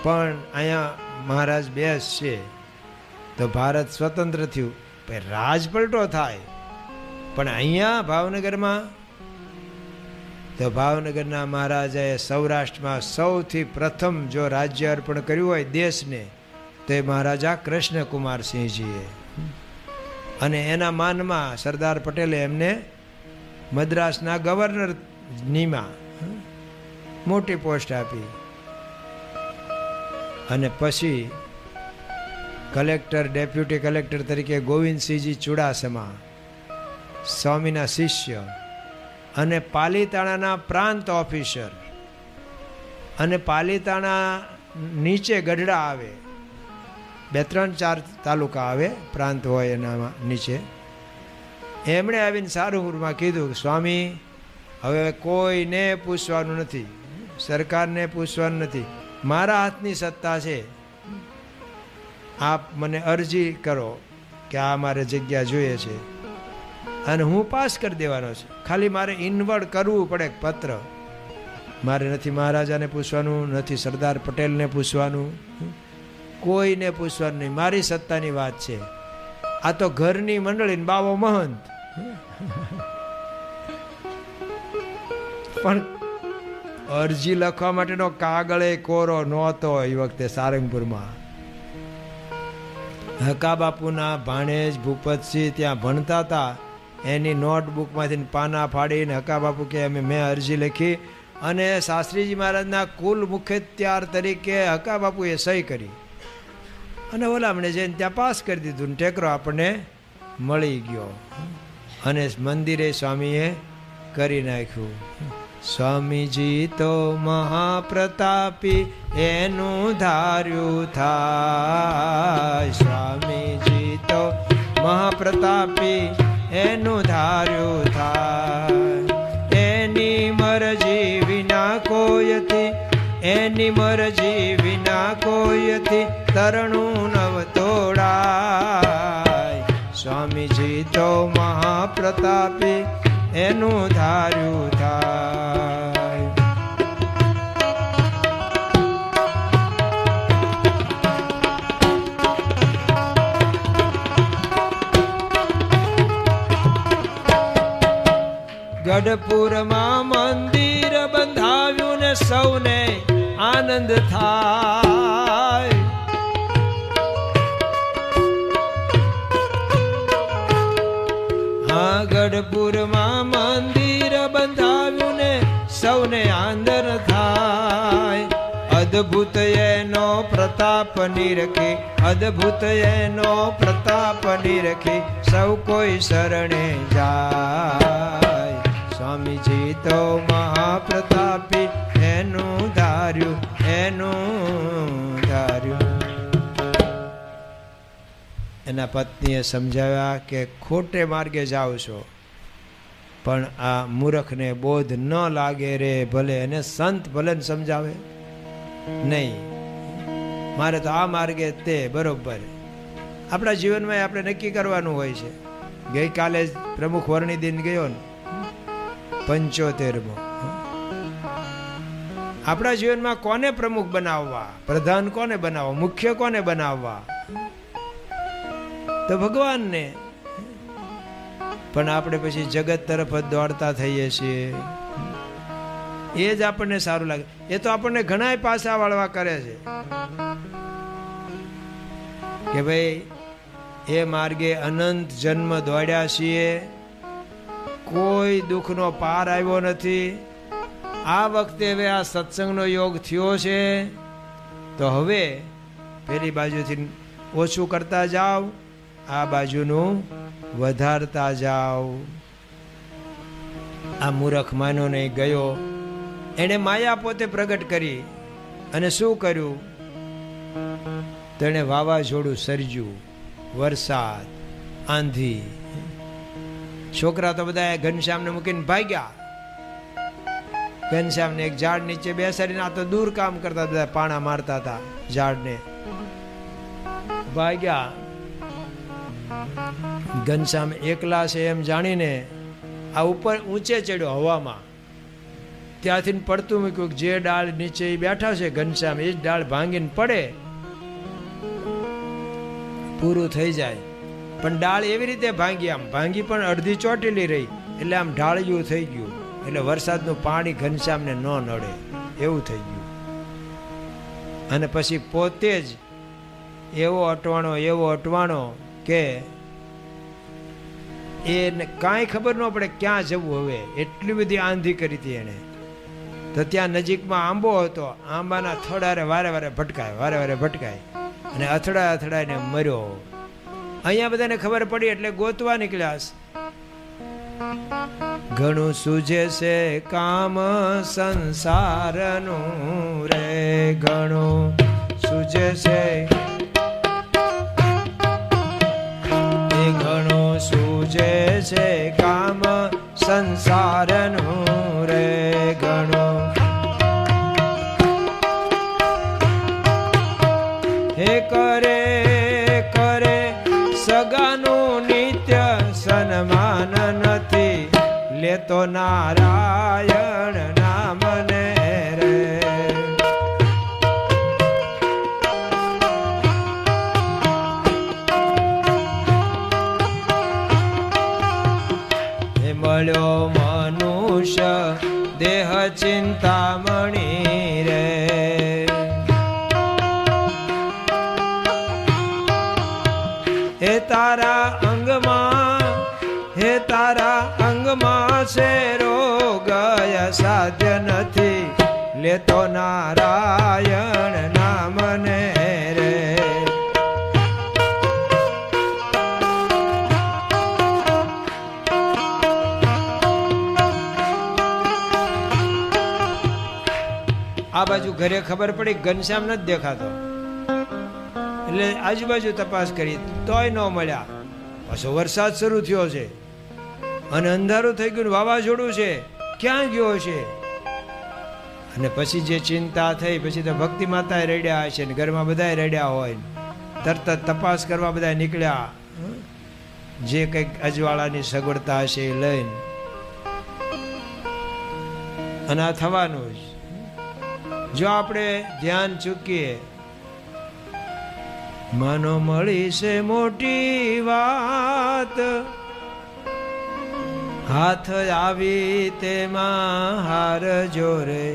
પણ અહીંયા મહારાજ બેસશે તો ભારત સ્વતંત્ર થયું, રાજપલટો થાય. પણ અહીંયા ભાવનગરમાં તો ભાવનગરના મહારાજાએ સૌરાષ્ટ્રમાં સૌથી પ્રથમ જો રાજ્ય અર્પણ કર્યું હોય દેશને તો એ મહારાજા કૃષ્ણકુમારસિંહજીએ. અને એના માનમાં સરદાર પટેલે એમને મદ્રાસના ગવર્નર નીમા મોટી પોસ્ટ આપી. અને પછી કલેક્ટર, ડેપ્યુટી કલેક્ટર તરીકે ગોવિંદસિંહજી ચુડાસમા, સ્વામીના શિષ્ય, અને પાલીતાણાના પ્રાંત ઓફિસર. અને પાલીતાણા નીચે ગઢડા આવે, 2-3-4 તાલુકા આવે, પ્રાંત હોય એના નીચે. એમણે આવીને સારુપુરમાં કીધું, સ્વામી હવે કોઈને પૂછવાનું નથી, સરકારને પૂછવાનું નથી, મારા હાથની સત્તા છે, આપ મને અરજી કરો કે આ મારે જગ્યા જોઈએ છે અને હું પાસ કરી દેવાનો છું. ખાલી મારે ઇનવર્ડ કરવું પડે પત્ર. મારે નથી મહારાજાને પૂછવાનું, નથી સરદાર પટેલને પૂછવાનું, કોઈને પૂછવાનું નહીં. મારી સત્તાની વાત છે. આ તો ઘરની મંડળી બાવો મહંત. પણ અરજી લખવા માટેનો કાગળે કોરો નહોતો એ વખતે સારંગપુરમાં. હકા બાપુના ભાણેજ ભૂપતસિંહ ત્યાં ભણતા હતા. એની નોટબુકમાંથી પાના ફાડીને હકા બાપુ કે મેં અરજી લખી અને શાસ્ત્રીજી મહારાજના કુલ મુખ્યત્યાર તરીકે હકા બાપુએ સહી કરી અને ઓલામણે જઈને ત્યાં પાસ કરી દીધું. ટેકરો આપણને મળી ગયો અને મંદિરે સ્વામીએ કરી નાખ્યું. સ્વામીજી તો મહાપ્રતાપી એનું ધાર્યું થાય. સ્વામીજી તો મહાપ્રતાપી એનું ધાર્યું થાય. એની મરજી વિના કોઈથી, એની મરજી વિના કોઈથી તરણું નવ તોડાય. સ્વામીજી તો મહાપ્રતાપી એનું ધાર્યું થાય. ગઢપુરમાં મંદિર બંધાવ્યું ને સૌને આનંદ થાય. હા, ગઢપુરમાં મંદિર બંધાવ્યું ને સૌને આનંદ થાય. અદ્ભુત એનો પ્રતાપ નિરખે, અદ્ભુત એનો પ્રતાપ નિરખે સૌ કોઈ શરણે જાય. સ્વામીજી તો મહાપ્રતાપી એનું ધાર્યું, એનું ધાર્યું. એના પત્નીએ સમજાવ્યા કે ખોટે માર્ગે જાઓ છો, પણ આ મૂર્ખને બોધ ન લાગે રે. ભલે એને સંત ભલે સમજાવે નહીં, મારે તો આ માર્ગે તે બરોબર. આપણા જીવનમાં આપણે નક્કી કરવાનું હોય છે. ગઈકાલે જ પ્રમુખ વર્ણી દિન ગયો ને 75મો. આપણા જીવનમાં કોને પ્રમુખ બનાવવા, પ્રધાન કોને બનાવવા, મુખ્ય કોને બનાવવા? તો ભગવાનને. પણ આપણે પછી જગત તરફ જ દોડતા થઈએ છીએ. એ જ આપણને સારું લાગે. એ તો આપણને ઘણા પાસા વાળવા કરે છે કે ભાઈ એ માર્ગે અનંત જન્મ દોડ્યા છીએ, કોઈ દુઃખનો પાર આવ્યો નથી. આ વખતે હવે આ સત્સંગનો યોગ થયો છે તો હવે પેલી બાજુથી ઓછું કરતા જાઓ, આ બાજુનું વધારતા જાઓ. આ મૂર્ખ માનો નહીં ગયો. એણે માયા પોતે પ્રગટ કરી અને શું કર્યું? તેણે વાવાઝોડું સર્જ્યું, વરસાદ, આંધી. છોકરા તો બધા ઘનશ્યામને મૂકીને ભાગ્યા. ઘનશ્યામને એક ઝાડ નીચે બેસાડીને, આ તો દૂર કામ કરતા, બધા પાણા મારતા હતા ઝાડને, ભાગ્યા. ઘનશ્યામ એકલા છે એમ જાણીને આ ઉપર ઊંચે ચડ્યો હવામાં. ત્યાંથી પડતું મૂક્યું. જે ડાળ નીચે બેઠા છે ઘનશ્યામ, એ જ ડાળ ભાંગીને પડે, પૂરું થઈ જાય. પણ ડાળ એવી રીતે ભાંગી, આમ ભાંગી પણ અડધી ચોટેલી રહી, એટલે આમ ઢાળિયું થઈ ગયું. એટલે વરસાદનું પાણી ઘનશ્યામને ન નડે એવું થઈ ગયું. અને પછી પોતે જ એવો અટવાણો કે એને કાંઈ ખબર ન પડે ક્યાં જવું હવે. એટલી બધી આંધી કરી હતી એને. તો ત્યાં નજીકમાં આંબો હતો, આંબાના થડારે વારે વારે ભટકાય અને અથડાઈને મર્યો. અહીંયા બધાને ખબર પડી એટલે ગોતવા નીકળ્યા. ઘણું સૂજે છે કામ સંસારનું રે, ઘણું સૂજે છે, ઘણું સૂજે છે કામ સંસારનું રે, ઘણું હે કરે સગાનું નિત્ય સન્માન નથી, લેતો નારાયણ નામને રે. એ મળ્યો મનુષ્ય દેહ ચિંતામણી રે, હે તારા અંગમાં છે રોગ સાધ્ય નથી, લેતો નારાયણ નામને રે. આ બાજુ ઘરે ખબર પડી ઘનશ્યામ નથી દેખાતો, એટલે આજુબાજુ તપાસ કરી તોય ન મળ્યા. પાછો વરસાદ શરૂ થયો છે અને અંધારું થઈ ગયું, વાવાઝોડું છે, ક્યાં ગયો છે? અને પછી જે ચિંતા થઈ, પછી તો ભક્તિ માતા રડ્યા હશે ને ઘરમાં બધા રડ્યા હોય. તરત તપાસ કરવા બધા નીકળ્યા, જે કંઈક અજવાળાની સગવડતા હશે એ લઈને. અને આ થવાનું જ. જો આપણે ધ્યાન ચૂકીએ, માનો મળી છે મોટી વાત, હાથ આવી તેમાં હાર જોરે,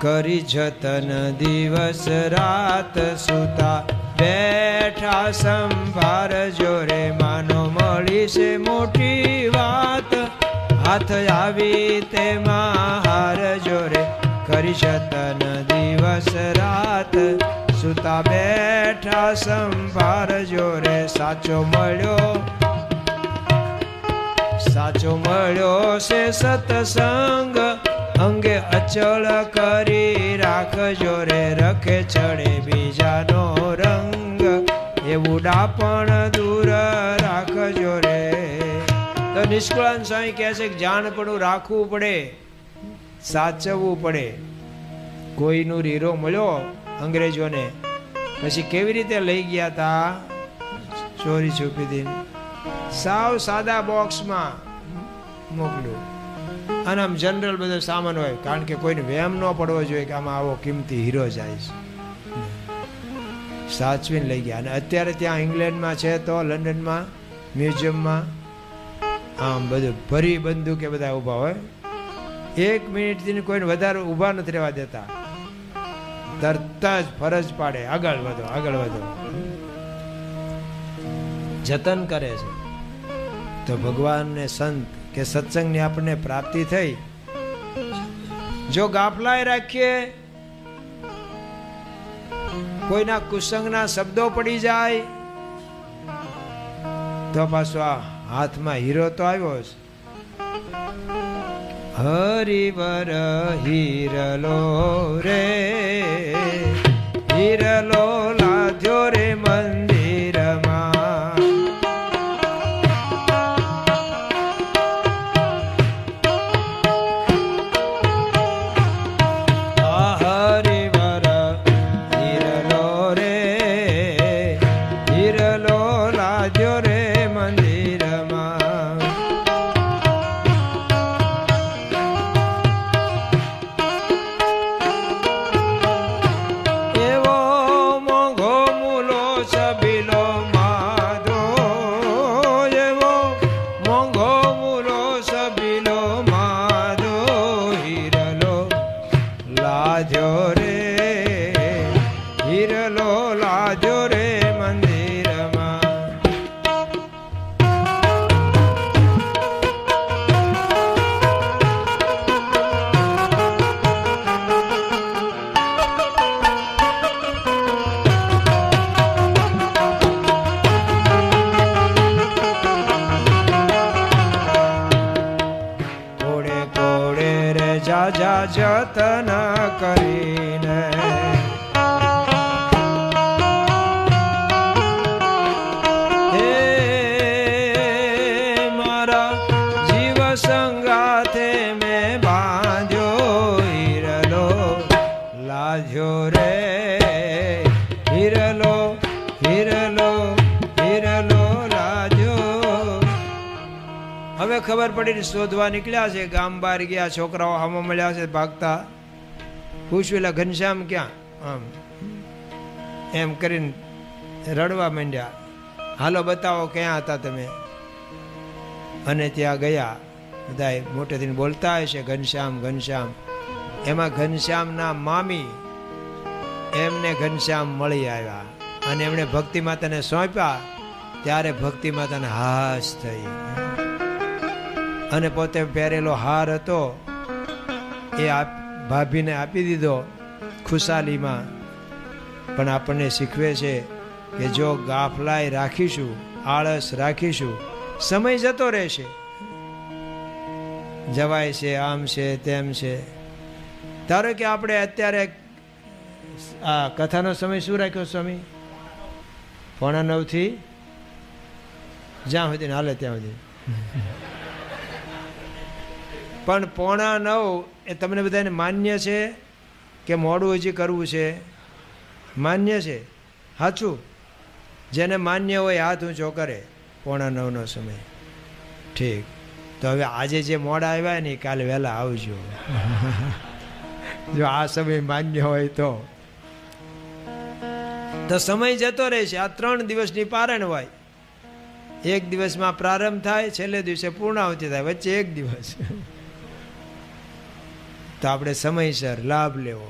કરી જતન દિવસ રાત, સુતા બેઠા સંભાર જોરે. માનો મળી છે મોટી વાત, હાથ આવી તેમાં હાર જોરે, કરી જતન દિવસ રાત, સુતા બેઠા સંભાર જોરે. સાચો મળ્યો છે સતસંગ, અંગે અચળ કરી રાખજો રે, રખે ચડે બીજાનો રંગ, એવું ડાપણ દૂર રાખજો રે. તો નિષ્કુળાનંદ સ્વામી કહે છે કે જાણપણું રાખવું પડે, સાચવવું પડે. કોઈનું હીરો મળ્યો અંગ્રેજોને, પછી કેવી રીતે લઈ ગયા તા? ચોરી છુપી દી, સાવ સાદા બોક્સમાં મોકલ્યું. અને આમ જનરલ બધો સામાન હોય, કારણ કે કોઈને વહેમ ન પડવો જોઈએ કે આમાં આવો કિંમતી હીરો જાય છે. સાચવીને લઈ ગયા. અને અત્યારે ત્યાં ઇંગ્લેન્ડમાં છે, તો લંડનમાં મ્યુઝિયમમાં આમ બધું ભરી બંદૂકે બધા ઊભા હોય. 1 મિનિટથી કોઈને વધારે ઊભા નથી રહેવા દેતા, તરત જ ફરજ પાડે, આગળ વધો, આગળ વધો, જતન કરે છે. તો ભગવાન ને સંત કે સત્સંગની આપણને પ્રાપ્તિ થઈ. જો ગાફલાય રાખીએ, કોઈના કુસંગના શબ્દો પડી જાય, તો પાછો આ હાથમાં હીરો તો આવ્યો છે. હરિવર હીરલો રે, હીરલો લાદ્યો રે મંદિરમાં, હરિવર હીરલો રે, હીરલો લાદ્યો રે મંદિરમાં. એવો મોંઘો મૂલો છબીલો માધો, એવો મોંઘો મૂલો છબીલો માધો, હીરલો લાદ્યો રે, હીરલો લાદ્યો રે મંદિરમાં. કોડે કોડે રે જાજા જતન કરીને, હે મારા જીવ સંગાથે મેં બાંધ્યો, હીરલો લાદ્યો રે, હીરલો હીરલો હીરલો લાદ્યો. હવે ખબર પડી, શોધવા નીકળ્યા છે, ગામ બહાર ગયા, છોકરાઓ આમાં મળ્યા છે ભાગતા. પૂછ્યું, ઘનશ્યામ ક્યાં? આમ એમ કરીને રડવા માંડ્યા. હાલો બતાવો ક્યાં હતા તમે. અને ત્યાં ગયા, બધા મોટેથી બોલતા હશે ઘનશ્યામ ઘનશ્યામ. એમાં ઘનશ્યામના મામી એમને ઘનશ્યામ મળી આવ્યા, અને એમણે ભક્તિ માતાને સોંપ્યા. ત્યારે ભક્તિ માતાને હાશ થઈ, અને પોતે પહેરેલો હાર હતો એ ભાભીને આપી દીધો ખુશાલીમાં. પણ આપણને શીખવે છે કે જો ગાફલાઈ રાખીશું, આળસ રાખીશું, સમય જતો રહેશે, જવાય છે, આમ છે, તેમ છે. ધારો કે આપણે અત્યારે આ કથાનો સમય શું રાખ્યો સ્વામી? 8:45 થી જ્યાં સુધી હાલે ત્યાં સુધી. પણ 8:45 એ તમને બધાને માન્ય છે કે મોડું હજી કરવું છે? માન્ય છે, સાચું. જેને માન્ય હોય હાથ ઊંચો કરે. 8:45 સમય ઠીક. તો હવે આજે જે મોડા આવ્યા ને કાલે વહેલા આવજો. જો આ સમય માન્ય હોય તો સમય જતો રહેશે. આ 3 દિવસની પારણ હોય. એક દિવસમાં પ્રારંભ થાય, છેલ્લે દિવસે પૂર્ણાહુતિ થાય, વચ્ચે એક દિવસ. તો આપણે સમયસર લાભ લેવો.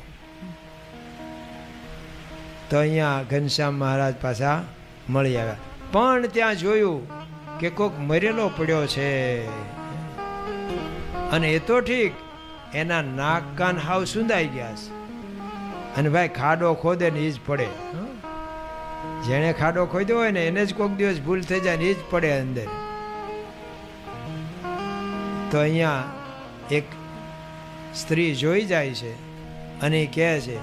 તો અહીંયા ઘનશ્યામ મહારાજ પાછા મળી આવ્યા. પણ ત્યાં જોયું કે કોક મરેલો પડ્યો છે. અને એ તો ઠીક, એના નાક કાન હાવ સુંદાઈ ગયા છે. અને ભાઈ ખાડો ખોદે ને એ જ પડે. જેણે ખાડો ખોદ્યો હોય ને એને જ કોઈક દિવસ ભૂલ થઈ જાય ને એ જ પડે અંદર. તો અહીંયા એક સ્ત્રી જોઈ જાય છે અને કહે છે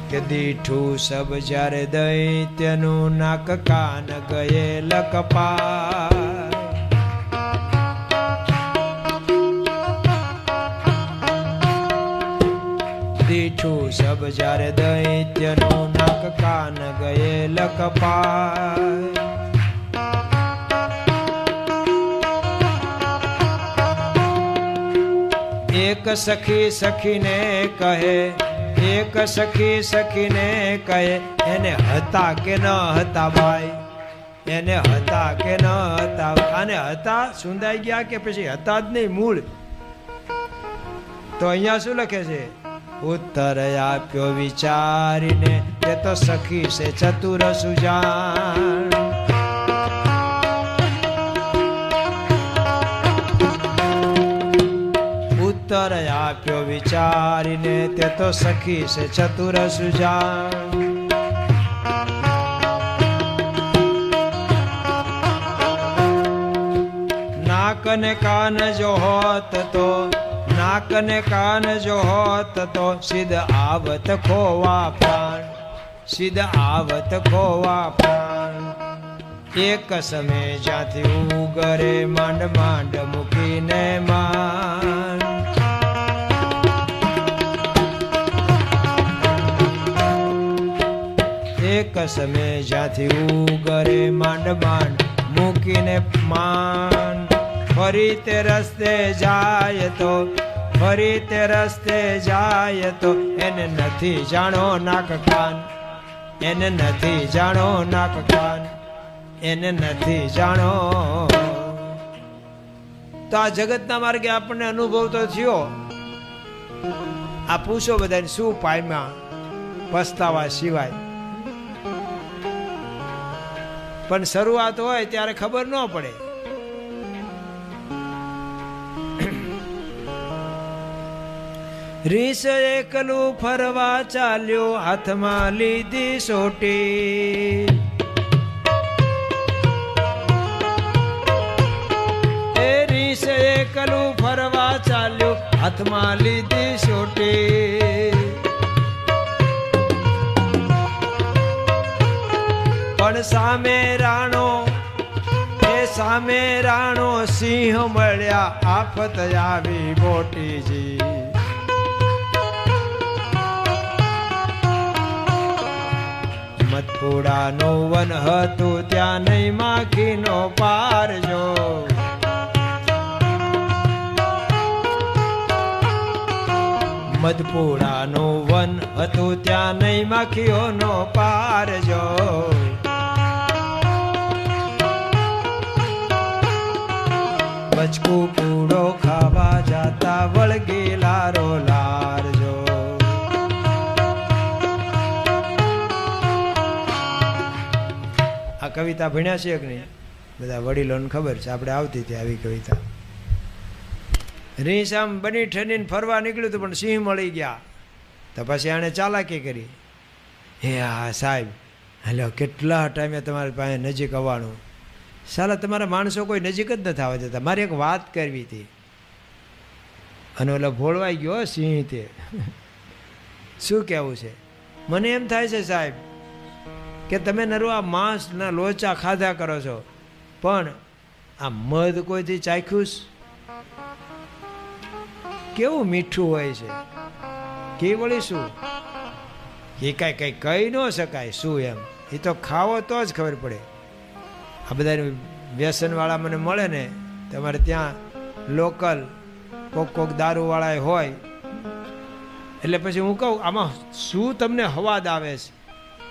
કે દીઠું સબ જ્યારે દૈત્યનું નાક કાન ગયેલ કપાય. દીઠું સબ જ્યારે દૈત્યનું નાક કાન ગયેલ કપાય. એક સખી સખીને કહે, એક સખી સખીને કહે, એને હતા કે ન હતા ભાઈ, એને હતા કે ન હતા. આને હતા સુંદાઈ ગયા કે પછી હતા જ નહીં મૂળ. તો અહીંયા શું લખે છે? ઉત્તર આપ્યો વિચારીને તે તો સખી છે ચતુર સુજાણ. ઉત્તર આપ્યો વિચારીને તે તો સખી છે ચતુર સુજાણ. નાક ને કાન જો હોત તો, નાક ને કાન જો હોત તો સિદ્ધ આવત ખોવા પ્રાણ, સિદ્ધ આવત ખોવા પ્રાણ. એક સમય જ્યાંથી ઉગરે માંડ માંડ મૂકીને માન. એક સમય જ્યાંથી ઉગરે માંડ માંડ મૂકીને માન. ફરી તે રસ્તે જાય તો, ફરી તે રસ્તે જાય તો એને નથી જાણો નાક કાન, એને નથી જાણો નાક કાન, એને નથી જાણો. તો આ જગતના માર્ગે આપણને અનુભવ તો થયો. આ પૂછો બધાને શું પામ્યા પસ્તાવા સિવાય. પણ શરૂઆત હોય ત્યારે ખબર ન પડે. રીસ એકલું ફરવા ચાલ્યો, હાથમાં લીધી સોટી. એ રીસ એકલું ફરવા ચાલ્યો, હાથમાં લીધી સોટી. પણ સામે રાણો, એ સામે રાણો સિંહ મળ્યા, આફત આવી મોટીજી. મધપુડાનું વન હતું ત્યાં નહીં માખીનો પાર જો. મધપુડાનું વન હતું ત્યાં નહીં માખીઓનો પાર જો. બચકું પૂડો ખાવા જાતા વળગી લારો લાર જો. આ કવિતા ભણ્યા છે કે નહીં? બધા વડીલોને ખબર છે. આપણે આવતી હતી આવી કવિતા. રીસ આમ બની ઠરીને ફરવા નીકળ્યું હતું પણ સિંહ મળી ગયા. તો પછી આણે ચાલાકી કરી. હે હા સાહેબ, હેલો કેટલા ટાઈમે તમારી પાસે નજીક આવવાનું. સાલા તમારા માણસો કોઈ નજીક જ નથી આવવા દેતા. મારે એક વાત કરવી હતી. અને ઓલો ભોળવાઈ ગયો સિંહ. તે શું કહેવું છે? મને એમ થાય છે સાહેબ કે તમે નરું આ માંસના લોચા ખાધા કરો છો, પણ આ મધ કોઈથી ચાખ્યું? કેવું મીઠું હોય છે. કે વળી શું એ કાંઈ કહી ન શકાય શું એમ. એ તો ખાવો તો જ ખબર પડે. આ બધા વ્યસનવાળા મને મળે ને, તમારે ત્યાં લોકલ કોક દારૂવાળા હોય, એટલે પછી હું કહું આમાં શું તમને હવાદ આવે છે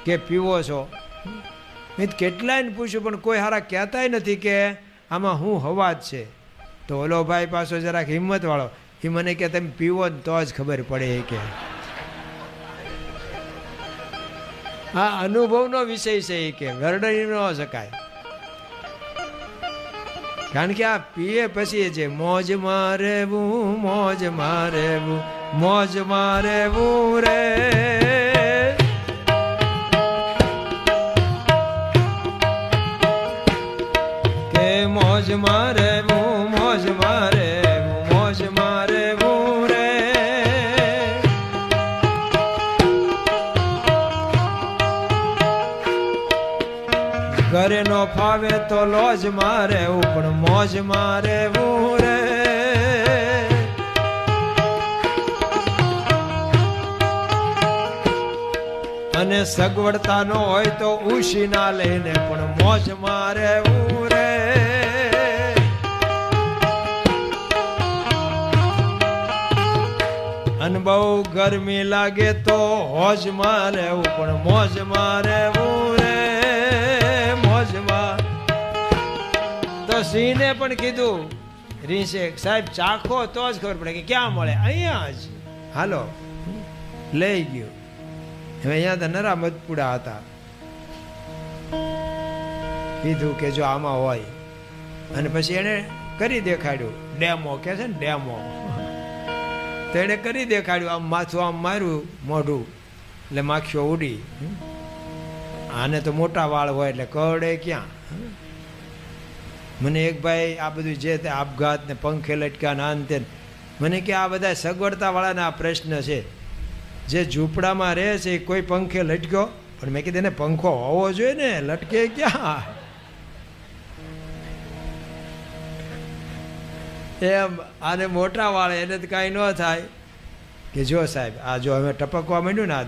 કે પીવો છો? મેં કેટલાયને પૂછ્યું પણ કોઈ હારા કહેતાય નથી કે આમાં શું હવાદ છે. તો ઓલો ભાઈ પાછો જરાક હિંમતવાળો, એ મને કે તમે પીવો ને તો જ ખબર પડે કે આ અનુભવનો વિષય છે એ કે વર્ણવી ન શકાય. કારણ કે આ પીએ પછી જે મોજ મારેવું, મોજ મારેવું, મોજ મારેવું રે, કે મોજ મારેવું, મોજ મારેવું, મોજ મારેવું રે. ઘરે નો ફાવે તો લોજ મારે પણ મોજ મારે રે. અને સગવડતા નો હોય તો ઉશી ના લઈને પણ મોજ મારે રે. અને બહુ ગરમી લાગે તો હોજ મારે પણ મોજ મારે રે. તો સિંહને પણ કીધું, રીંછે સાહેબ ચાખો તો જ ખબર પડે કે ક્યાં મળે, અહીંયા જ હાલો લઈ ગયો. હવે અહીંયા તો નરા મધપુડા હતા, કીધું કે જો આમાં હોય, અને પછી એને કરી દેખાડ્યું, ડેમો કે છે ને ડેમો, તો એને કરી દેખાડ્યું. આમ માથું આમ માર્યું મોઢું એટલે માખીઓ ઉડી. આને તો મોટા વાળ હોય એટલે કરડે ક્યાં. મને એક ભાઈ આ બધું જે તે આપઘાત ને પંખે લટકા ના અંતે, મને કે આ બધા સગવડતા વાળાના આ પ્રશ્ન છે. જે ઝૂંપડામાં રહે છે કોઈ પંખે લટક્યો, પણ મેં કીધું એને પંખો હોવો જોઈએ ને, લટકે ક્યાં. એમ આને મોટા વાળે એને તો કાંઈ ન થાય કે જો સાહેબ આ જો હવે ટપકવા માંડ્યું ને, આ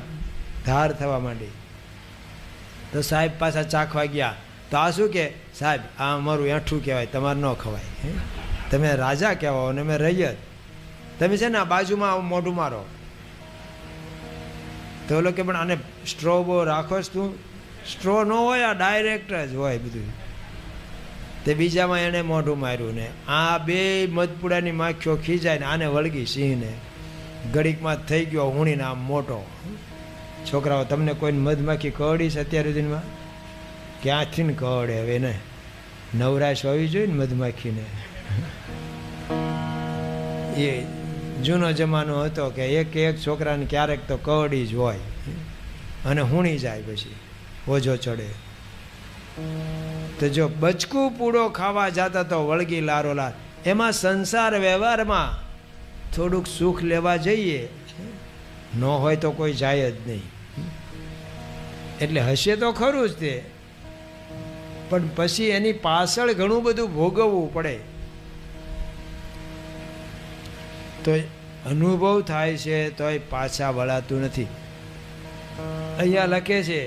ધાર થવા માંડી, તો સાહેબ પાછા ચાખવા ગયા. તો આ શું કે સાહેબ આ અમારું એઠું કહેવાય, તમારે ન ખવાય, તમે રાજા કહેવાઓ ને અમે રૈયત, તમે છે ને આ બાજુમાં મોઢું મારો. તો ઓલો કે પણ આને સ્ટ્રો બહુ રાખો જ તું? સ્ટ્રો ન હોય, આ ડાયરેક્ટ જ હોય બધું. તે બીજામાં એણે મોઢું માર્યું ને આ બે મધપુડાની માખીઓ ખીજાય ને આને વળગી સિંહને. ઘડીકમાં થઈ ગયો હુણીને આમ મોટો. છોકરાઓ તમને કોઈને મધમાખી કરડી છે અત્યાર સુધીમાં? ક્યાંથી ને કરડે? હવે ને નવરાશ હોવી જોઈએ ને મધમાખીને. એ જૂનો જમાનો હતો કે એક છોકરાને ક્યારેક તો કરડી જ હોય અને હુણી જાય, પછી ઓજો ચડે. તો જો બચકું પૂડો ખાવા જતા તો વળગી લારો લાર. એમાં સંસાર વ્યવહારમાં થોડુંક સુખ લેવા જઈએ, ન હોય તો કોઈ જાય જ નહીં. એટલે હશે તો ખરું જ તે, પણ પછી એની પાછળ ઘણું બધું ભોગવવું પડે. તો અનુભવ થાય છે તોય પાછા વળાતું નથી. અહીંયા લખે છે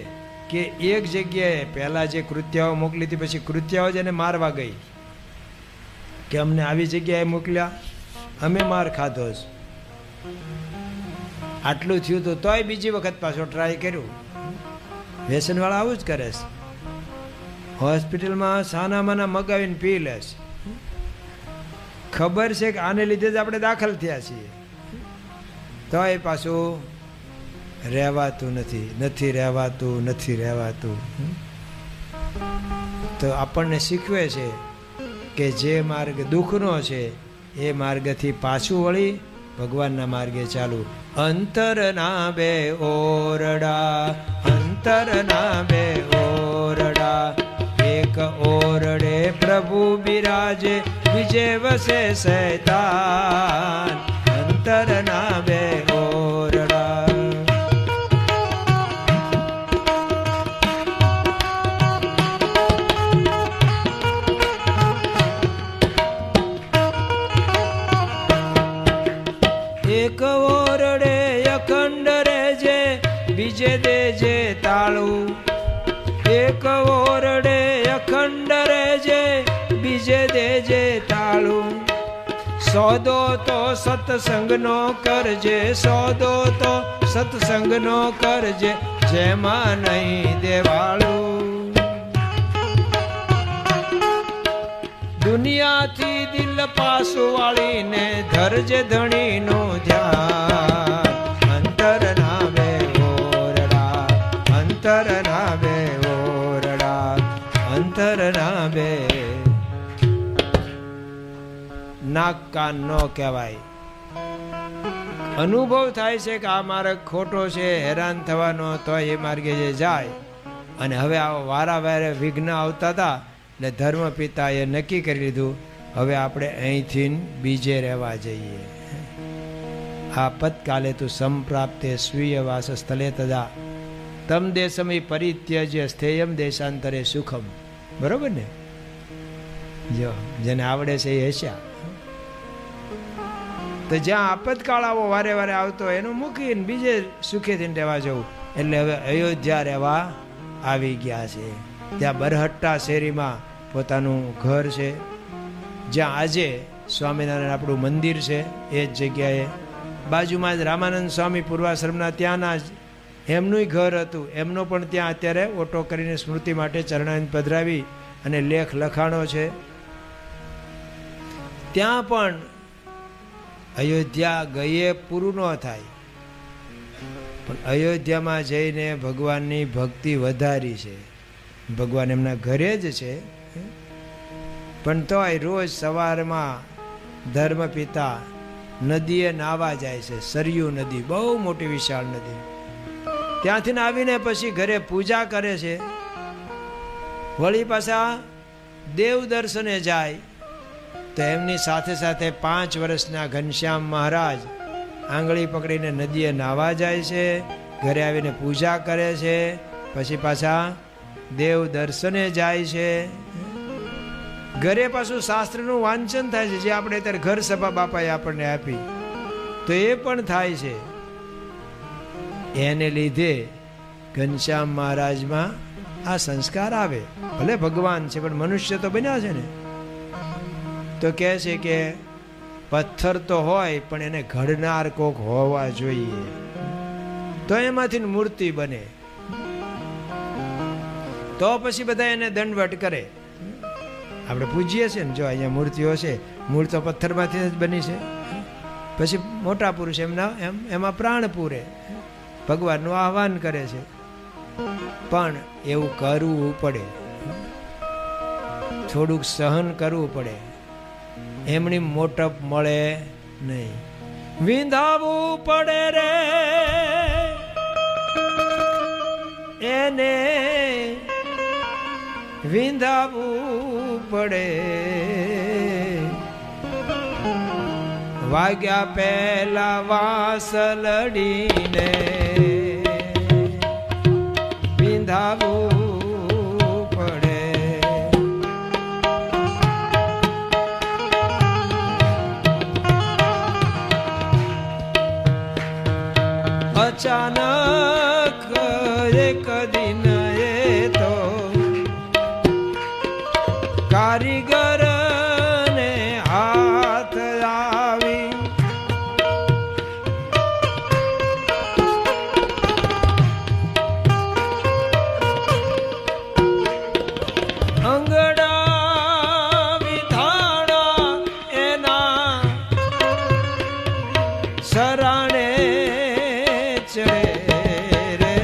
કે એક જગ્યાએ પહેલા જે કૃત્યાઓ મોકલી હતી, પછી કૃત્યાઓ જ એને મારવા ગઈ કે અમને આવી જગ્યાએ મોકલ્યા, અમે માર ખાધો જ. આટલું થયું તો તોય બીજી વખત પાછો ટ્રાય કર્યું. વ્યસનવાળા આવું જ કરે છે, હોસ્પિટલમાં સાનામાના મગાવીને પી લે છે. ખબર છે કે આને લીધે જ આપણે દાખલ થયા છીએ, તોય પાછું રહેવાતું નથી રહેવાતું. તો આપણને શીખવે છે કે જે માર્ગ દુઃખનો છે એ માર્ગથી પાછું વળી ભગવાનના માર્ગે ચાલુ. અંતરના બે ઓરડા, એક ઓરડે પ્રભુ બિરાજે, બીજે વસે શૈતાન. અંતરના બે ઓરડા. એક ઓરડે અખંડ રેજે, બીજે દેજે તાળું. એક ઓરડે અખંડ બીજે દેજે તાળું. સોદો તો સત્સંગનો કરજે, સોદો તો સત્સંગનો કરજે, જેમાં નહીં દેવાળું. દુનિયાથી દિલ પાછું વાળીને ધરજે ધણીનું ધ્યાન. અંતર ના બે ઓરડા, અંતર ના બે ઓરડા, અંતર ના બે. નાક કાન નો કહેવાય. અનુભવ થાય છે કે આ માર્ગ ખોટો છે, હેરાન થવાનો, તો એ માર્ગે જે જાય. અને હવે આ વારા વારે વિઘ્ન આવતા હતા એટલે ધર્મ પિતાએ નક્કી કરી લીધું હવે આપણે અહીંથી બીજે રહેવા જઈએ. આપતકાલે તું સંપ્રાપ્તે સ્વીય વાસ સ્થલે તદા તમ દેશમી પરિત્યજ્ય સ્થેયમ દેશાંતરે સુખમ. બરોબર ને? જો જેને આવડે છે એ હસ્યા. તો જ્યાં આપતકાળ આવો વારે વારે આવતો એનું મૂકીને બીજે સુખેથી રહેવા જવું. એટલે હવે અયોધ્યા રહેવા આવી ગયા છે. ત્યાં બરહટ્ટા શેરીમાં પોતાનું ઘર છે, જ્યાં આજે સ્વામિનારાયણ આપણું મંદિર છે. એ જ જગ્યાએ બાજુમાં જ રામાનંદ સ્વામી પૂર્વાશ્રમના ત્યાંના જ એમનું ઘર હતું. એમનો પણ ત્યાં અત્યારે ઓટો કરીને સ્મૃતિ માટે ચરણાઈને પધરાવી અને લેખ લખાણો છે. ત્યાં પણ અયોધ્યા ગયે પૂરું ન થાય, પણ અયોધ્યામાં જઈને ભગવાનની ભક્તિ વધારી છે. ભગવાન એમના ઘરે જ છે, પણ તોય રોજ સવારમાં ધર્મ પિતા નદીએ નાવા જાય છે. સરયુ નદી, બહુ મોટી વિશાળ નદી. ત્યાંથી આવીને પછી ઘરે પૂજા કરે છે. વળી પાછા દેવ દર્શને જાય તો એમની સાથે સાથે 5 વર્ષના ઘનશ્યામ મહારાજ આંગળી પકડીને નદીએ નાવા જાય છે. ઘરે આવીને પૂજા કરે છે. પછી પાછા દેવ દર્શને જાય છે. ઘરે પાછું શાસ્ત્રનું વાંચન થાય છે, જે આપણે અત્યારે ઘર સભા બાપાએ આપણને આપી, તો એ પણ થાય છે. એને લીધે ઘનશ્યામ મહારાજમાં આ સંસ્કાર આવે. ભલે ભગવાન છે પણ મનુષ્ય તો બન્યા છે ને. તો કહે છે કે પથ્થર તો હોય પણ એને ઘડનાર કોક હોવા જોઈએ, તો એમાંથી મૂર્તિ બને. તો પછી બધા એને દંડવટ કરે. આપણે પૂજીએ છીએ ને, જો અહીંયા મૂર્તિઓ છે, મૂળ તો પથ્થરમાંથી જ બની છે. પછી મોટા પુરુષ એમાં પ્રાણ પૂરે, ભગવાનનું આહવાન કરે છે. પણ એવું કરવું પડે, થોડુંક સહન કરવું પડે. એમની મોટપ મળે નહીં, વિંધાવવું પડે રે એને, વિંધાવવું પડે. વાગ્યા પહેલા વાસલડીને વિંધાવવું પડે. અચાનક એક દિન એ તો કારીગર ને હાથ આવી, અંગડા વિધાણા એના શરણે ચડે રે.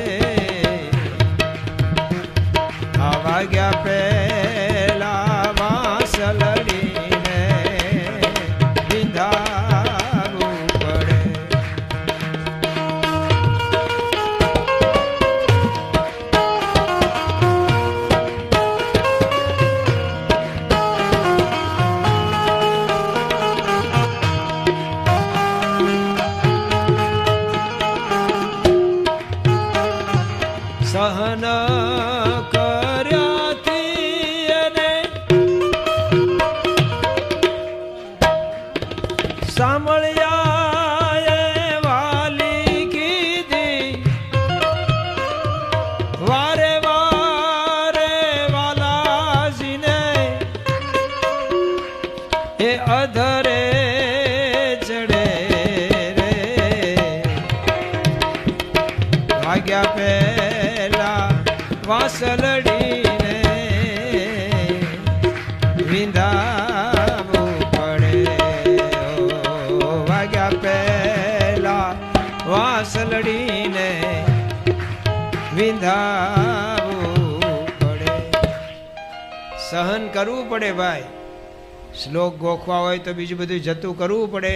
આ વાગ્યા પહેલા વાસલડીને વિંધાવવું પડે. સહન કર્યાથી એને સાંભળ્યા એ વાલી કીધી, વારે વારે વાલાજીને વાગ્યા પહેલા વાસલડીને વિંધાવું પડે. વાગ્યા પહેલા વાસલડીને વિંધાવું પડે. સહન કરવું પડે ભાઈ. શ્લોક ગોખવા હોય તો બીજું બધું જતું કરવું પડે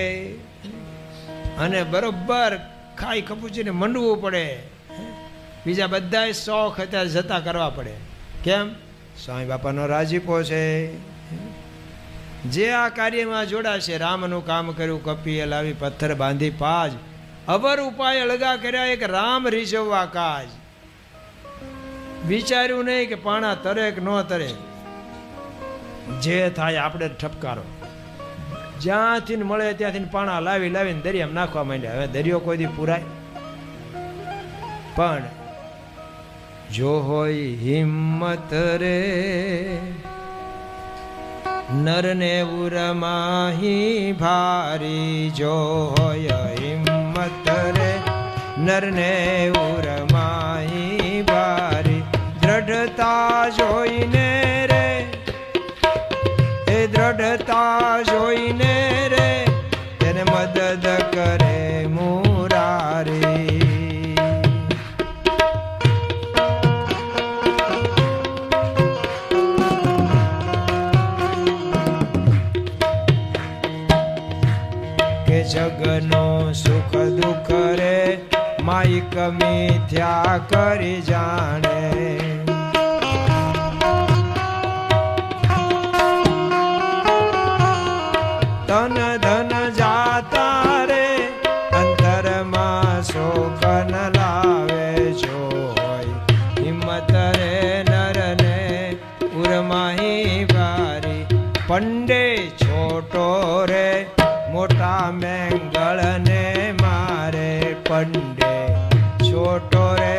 અને બરોબર ખાઈ કપૂચીને મંડવું પડે. બીજા બધા શોખ અત્યારે જતા કરવા પડે. કેમ? સ્વામી બાપાનો રાજીપો છે. જે આ કાર્યમાં જોડાશે, રામનું કામ કર્યું, કપીએ લાવી પથ્થર બાંધી પાજ, અવર ઉપાય અળગા કર્યા, એક રામ રીઝવવા કાજ. વિચાર્યું નહીં કે પાણા તરે કે ન તરે, જે થાય આપણે ઠપકારો. જ્યાંથી મળે ત્યાંથી પાણા લાવી લાવીને દરિયામાં નાખવા માંડ્યા. હવે દરિયો કોઈ દી પુરાય? પણ જો હોય હિંમત રે નરને ઉરમાહી ભારી. જો હોય હિંમત રે નરને ઉરમાહી ભારી. દ્રઢતા જોઈને રે, એ દ્રઢતા જોઈને રે તેને મદદ કરે મુરારી. કે જગનો સુખ દુઃખ રે માઈક મિથ્યા કરી જાણે. તન ધન જાતા રે અંતરમાં શોક ન લાવે. જો હોય હિંમત રે નરને ઉરમાહી ભારી. પંડે છોટો રે મોટા મેંગળને મારે. પંડે છોટો રે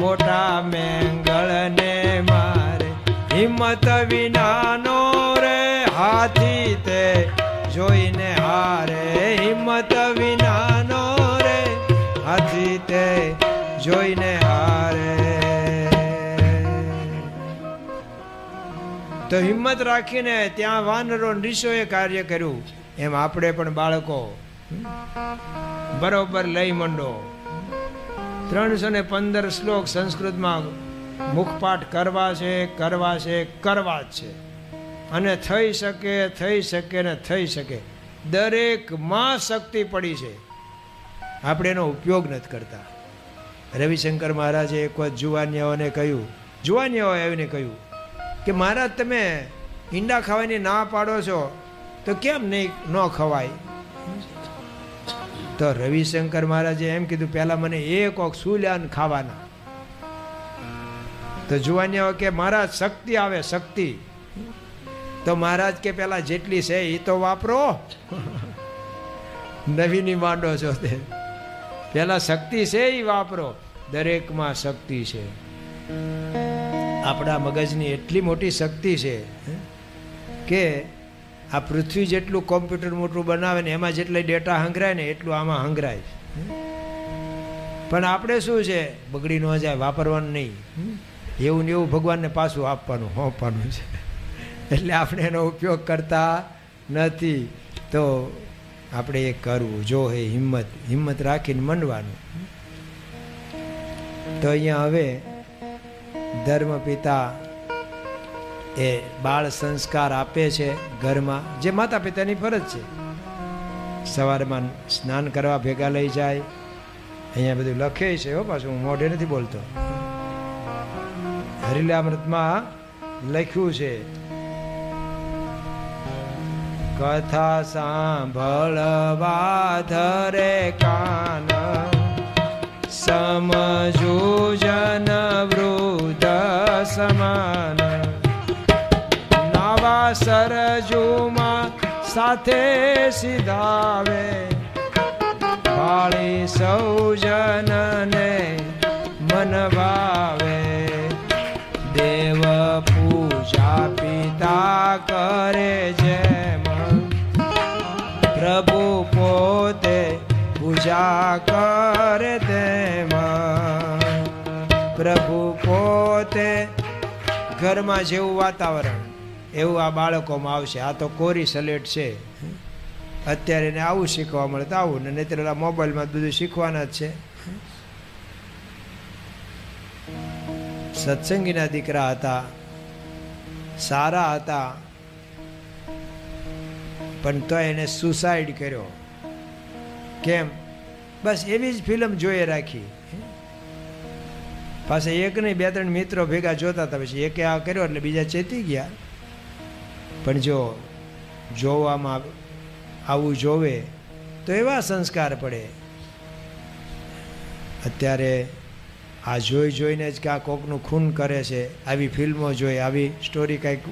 મોટા મેંગળને મારે. હિંમત વિનાનો રે હાથી તે જોઈને હારે. હિંમત વિનાનો રે હાથી તે જોઈને હારે. તો હિંમત રાખીને ત્યાં વાનરો ઋષિઓએ કાર્ય કર્યું, એમ આપણે પણ બાળકો બરોબર લઈ મંડો. 315 શ્લોક સંસ્કૃતમાં મુખપાઠ કરવા છે, કરવા છે, કરવા જ છે. અને થઈ શકે, થઈ શકે ને થઈ શકે. દરેક માં શક્તિ પડી છે, આપણે એનો ઉપયોગ નથી કરતા. રવિશંકર મહારાજે એક વખત જુવાનિયાઓને કહ્યું, જુવાનિયાઓએ આવીને કહ્યું કે મહારાજ તમે ઈંડા ખાવાની ના પાડો છો તો કેમ નહીં ન ખવાય? તો રવિશંકર મહારાજે એમ કીધું, પહેલા મને એક સુલ્યાન ખાવાના. તો જુવાનિયાઓ કે મહારાજ શક્તિ આવે, શક્તિ. તો મહારાજ કે પેલા જેટલી છે એ તો વાપરો, નવીની માંડો છો તે. પેલા શક્તિ છે એ વાપરો. દરેકમાં શક્તિ છે. આપણા મગજની એટલી મોટી શક્તિ છે કે આ પૃથ્વી જેટલું કોમ્પ્યુટર મોટું બનાવે ને એમાં જેટલા ડેટા હંગરાય ને એટલું આમાં હંગરાય. પણ આપણે શું છે, બગડી ન જાય, વાપરવાનું નહીં. એવું ને એવું ભગવાનને પાછું આપવાનું, હોંપવાનું છે. એટલે આપણે એનો ઉપયોગ કરતા નથી. તો આપણે એ કરવું. જો હે હિંમત રાખીને મંડવાનું. તો અહીંયા હવે ધર્મ પિતા એ બાળ સંસ્કાર આપે છે ઘરમાં, જે માતા પિતાની ફરજ છે. સવારમાં સ્નાન કરવા ભેગા લઈ જાય. અહીંયા બધું લખે છે હો, પાછું હું મોઢે નથી બોલતો. હરિલામૃતમાં લખ્યું છે, કથા સાંભળવા ધરે કાન, સમજુ જન વૃદ્ધ સમાન. નવા સરજુમાં સાથે સિધાવે, વાળી સૌ જનને મન ભાવે. દેવ પૂજા પિતા કરે જેમ, પ્રભુ પોતે પૂજા કરે તેમ. પ્રભુ પોતે ઘરમાં જેવું વાતાવરણ એવું આ બાળકોમાં આવશે. આ તો કોરી સલેટ છે. અત્યારે એને આવું શીખવા મળે તો આવું, ને નહીં તો મોબાઈલમાં બધું શીખવાના જ છે. સત્સંગીના દીકરા હતા, સારા હતા, પણ તો એને સુસાઇડ કર્યો. કેમ? બસ એવી જ ફિલ્મ જોઈએ રાખી. પાછા એક નહીં 2-3 મિત્રો ભેગા જોતા હતા. પછી એકે આ કર્યો એટલે બીજા ચેતી ગયા. પણ જો જોવામાં આવું જોવે તો એવા સંસ્કાર પડે. અત્યારે આ જોઈને જ કે આ કોકનું ખૂન કરે છે, આવી ફિલ્મો જોઈ, આવી સ્ટોરી કંઈક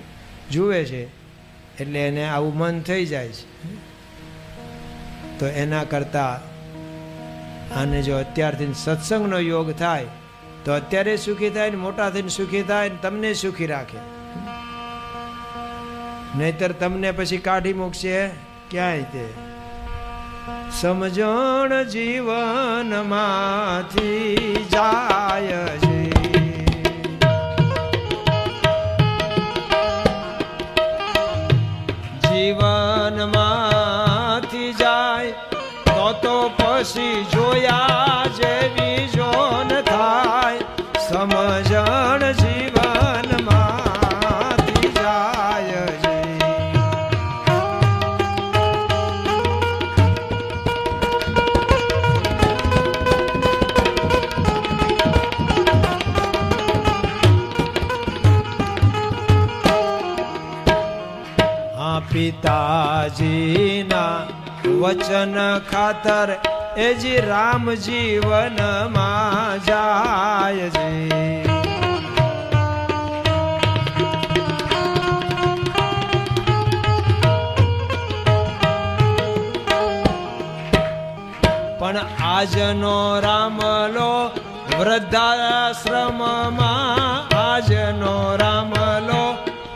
જુએ છે એટલે એને આવું મન થઈ જાય છે. તો એના કરતાં આને જો અત્યારથી સત્સંગનો યોગ થાય તો અત્યારે સુખી થાય ને મોટા થઈને સુખી થાય ને તમને સુખી રાખે. નહીતર તમને પછી કાઢી મૂકશે ક્યાંય. તે સમજણ જીવનમાંથી જાય છે, જીવનમાંથી જાય તો પછી જોયા જેવી જોન થાય. સમજણ જીવનમાંથી જાય છે. પિતાજીના વચન ખાતર એજી રામ જીવનમાં જાય છે. પણ આજનો રામલો વૃદ્ધાશ્રમમાં, આજનો રામલો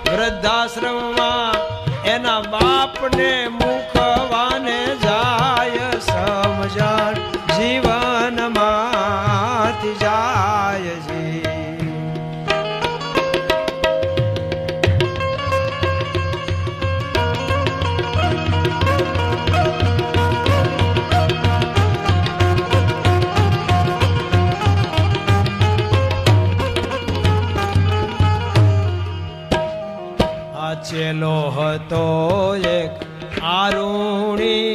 વૃદ્ધાશ્રમમાં એના બાપને મુખવાને જાય. સમજણ જીવનમાંથી જાય છે. ચેલો હતો એક આરુણી,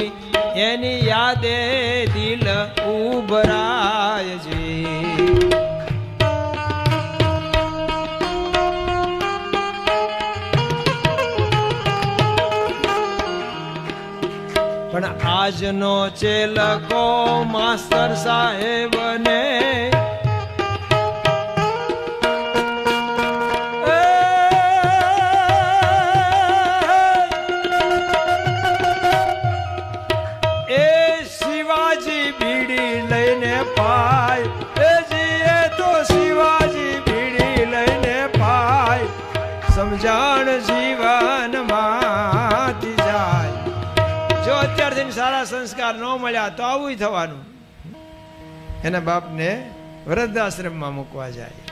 એની યાદે દિલ ઉભરાય છે. પણ આજનો ચેલકો માસ્તર સાહેબને સમજણ જીવનમાંથી જાય. જો અત્યારથી સારા સંસ્કાર ન મળ્યા તો આવું થવાનું. એના બાપને વૃદ્ધાશ્રમમાં મૂકવા જાય.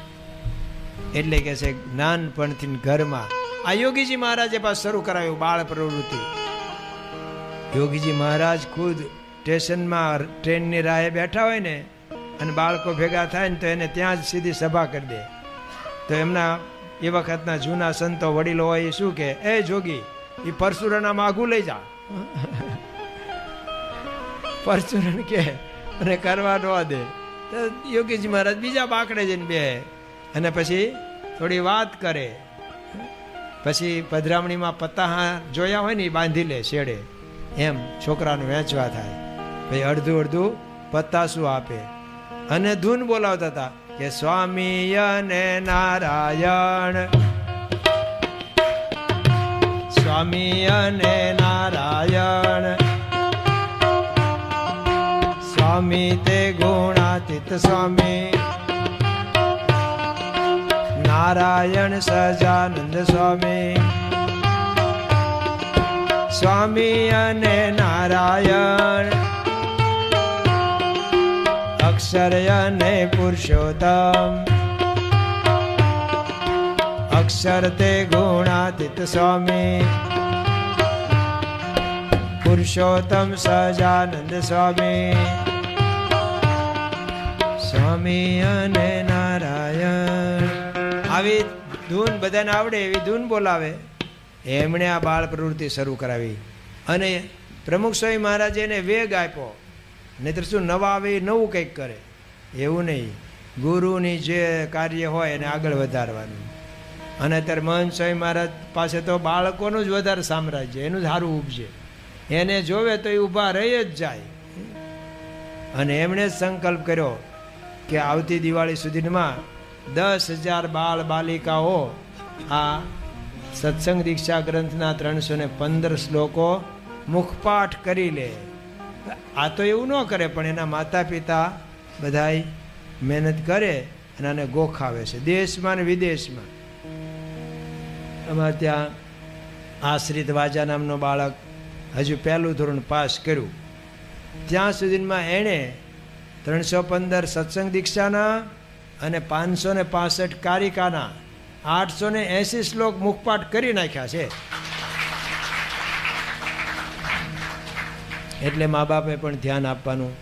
એટલે કે છે નાનપણથી ઘરમાં. આ યોગીજી મહારાજે પાસ શરૂ કરાવ્યું બાળ પ્રવૃત્તિ. યોગીજી મહારાજ ખુદ સ્ટેશનમાં ટ્રેનની રાહે બેઠા હોય ને અને બાળકો ભેગા થાય ને તો એને ત્યાં જ સીધી સભા કરી દે. તો એમના એ વખતના જૂના સંતો વડીલો હોય એ શું કે, એ જોગી એ પરશુરાના માગું લઈ જા. પરશુરામ કે અને કરવા ન દે. તો યોગીજી મહારાજ બીજા બાકડે જઈને બે અને પછી થોડી વાત કરે. પછી પધરામણીમાં પત્તા જોયા હોય ને એ બાંધી લે શેડે. એમ છોકરાનું વેચવા થાય. પછી અડધું અડધું પત્તાસું આપે અને ધૂન બોલાવતા હતા કે સ્વામી અને નારાયણ, સ્વામી અને નારાયણ, સ્વામી તે ગુણાતીત સ્વામી, નારાયણ સજાનંદ સ્વામી, સ્વામી અને નારાયણ, અક્ષર અને પુરુષોત્તમ, અક્ષર તે ગુણાતીત સ્વામી પુરુષોત્તમ સહજાનંદ સ્વામી સ્વામી અને નારાયણ. આવી ધૂન બધાને આવડે એવી ધૂન બોલાવે. એમણે આ બાળ પ્રવૃત્તિ શરૂ કરાવી અને પ્રમુખ સ્વામી મહારાજે એને વેગ આપ્યો. નહીતર શું નવા આવે એ નવું કંઈક કરે, એવું નહીં. ગુરુની જે કાર્ય હોય એને આગળ વધારવાનું. અને અત્યારે મહંત સ્વામી મહારાજ પાસે તો બાળકોનું જ વધારે સામ્રાજ્ય, એનું જ સારું ઉપજે. એને જોવે તો એ ઊભા રહી જ જાય. અને એમણે જ સંકલ્પ કર્યો કે આવતી દિવાળી સુધીમાં 10,000 બાળ બાલિકાઓ આ સત્સંગ દીક્ષા ગ્રંથના 315 શ્લોકો મુખપાઠ કરી લે. આ તો એવું ન કરે, પણ એના માતા પિતા બધાય મહેનત કરે અને આને ગોખાવે છે દેશમાં ને વિદેશમાં. અમારે ત્યાં આશ્રિત વાજા નામનો બાળક હજુ 1લું ધોરણ પાસ કર્યું. ત્યાં સુધીમાં એણે 315 સત્સંગ દીક્ષાના અને 565 કારિકાના 880 શ્લોક મુખપાઠ કરી નાખ્યા છે. એટલે મા બાપે પણ ધ્યાન આપવાનું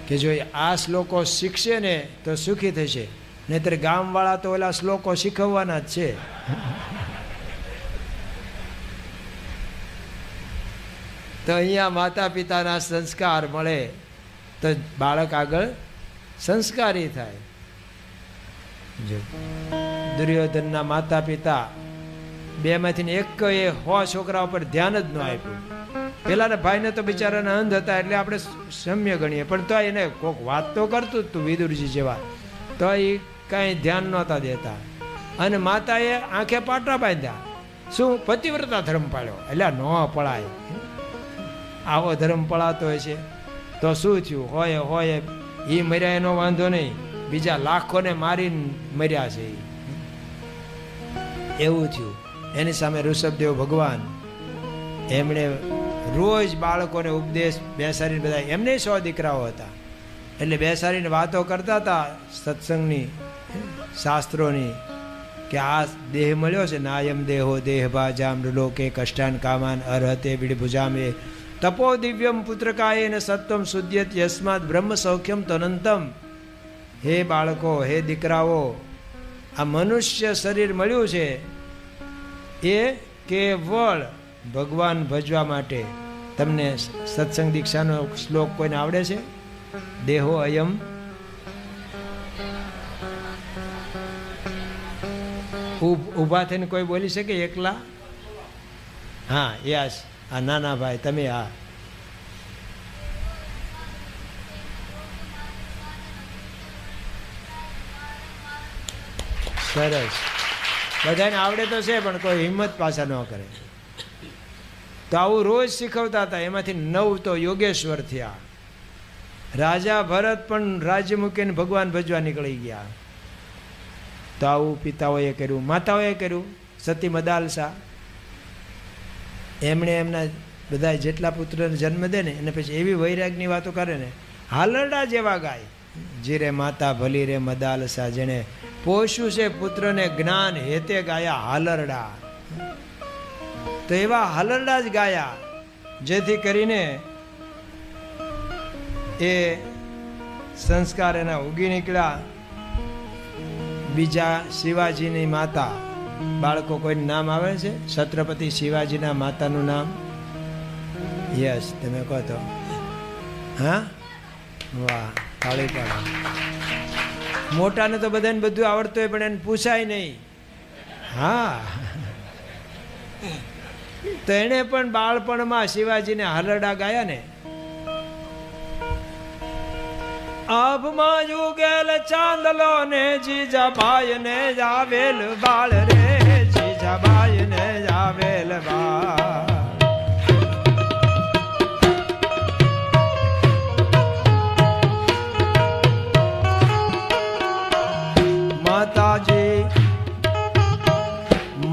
કે જો આ શ્લોકો શીખશે ને તો સુખી થશે, નહીતર ગામવાળા તો ઓલા શ્લોકો શીખવવાના જ છે. તો અહીંયા માતા પિતાના સંસ્કાર મળે તો બાળક આગળ સંસ્કારી થાય. જો દુર્યોધનના માતા પિતા 2માંથી એક એ 100 છોકરા ઉપર ધ્યાન જ ન આપ્યું. પેલાના ભાઈને તો બિચારાના અંધ હતા એટલે આપણે સમ્ય ગણીએ, પણ તો એને કોઈક વાત તો કરતું જ તું વિદુરજી જેવા, તો એ કાંઈ ધ્યાન નહોતા દેતા. અને માતાએ આંખે પાટા બાંધ્યા. શું? પતિવ્રતા ધર્મ પાળ્યો. એટલે ન પળાય, આવો ધર્મ પળાતો હોય છે તો શું થયું? હોય એ મર્યા એનો વાંધો નહીં, બીજા લાખોને મારીને મર્યા છે એવું થયું. એની સામે ઋષભદેવ ભગવાન એમણે રોજ બાળકોને ઉપદેશ બેસાડીને, બધા એમને 100 દીકરાઓ હતા એટલે બેસાડીને વાતો કરતા હતા સત્સંગની, શાસ્ત્રોની, કે આ દેહ મળ્યો છે નાયમ દેહો દેહ ભાજામ લોકે કષ્ટાન કામાન અર્હતે વિડભુજામે તપો દિવ્યમ પુત્રકાય ને સત્વમ શુદ્ધ્યત યસ્માત બ્રહ્મ સૌખ્યમ તનંતમ. હે બાળકો, હે દીકરાઓ, આ મનુષ્ય શરીર મળ્યું છે એ કેવળ ભગવાન ભજવા માટે. તમને સત્સંગ દીક્ષાનો શ્લોક કોઈને આવડે છે? દેહો અયમ ઊભા થઈને કોઈ બોલી શકે એકલા? હા, યસ. આ નાના ભાઈ તમે આ સરસ. બધાને આવડે તો છે પણ કોઈ હિંમત પાછા ન કરે. તો આવું રોજ શીખવતા હતા. એમાંથી 9 તો યોગેશ્વર થયા. રાજા ભરત પણ રાજ્ય મૂકીને ભગવાન ભજવા નીકળી ગયા. તો આવું પિતાઓએ કર્યું, માતાઓએ કર્યું. સતી મદાલસા એમણે એમના બધા જેટલા પુત્રને જન્મ દે ને એને પછી એવી વૈરાગની વાતો કરે ને, હાલરડા જેવા ગાય. જીરે માતા ભલી રે મદાલસા, જેને પોષ્યું છે પુત્રને જ્ઞાન હેતે ગાયા હાલરડા. તો એવા હાલરડા જ ગાયા જેથી કરીને એ સંસ્કાર એના ઉગી નીકળ્યા. બીજા શિવાજીની માતા, બાળકો કોઈનું નામ આવે છે? છત્રપતિ શિવાજીના માતાનું નામ? યસ, તમે કહો તો. હા, વાહ, તાળી પાડો. મોટાને તો બધાને બધું આવડતું હોય પણ એને પૂછાય નહીં. હા, તો એને પણ બાળપણમાં શિવાજીને હાલરડા ગાયા ને. આભમાં યુગેલ ચાંદલો ને જીજાબાઈ ને જાવેલ બાળ રે, જીજાબાઈ ને જાવેલ બાળ.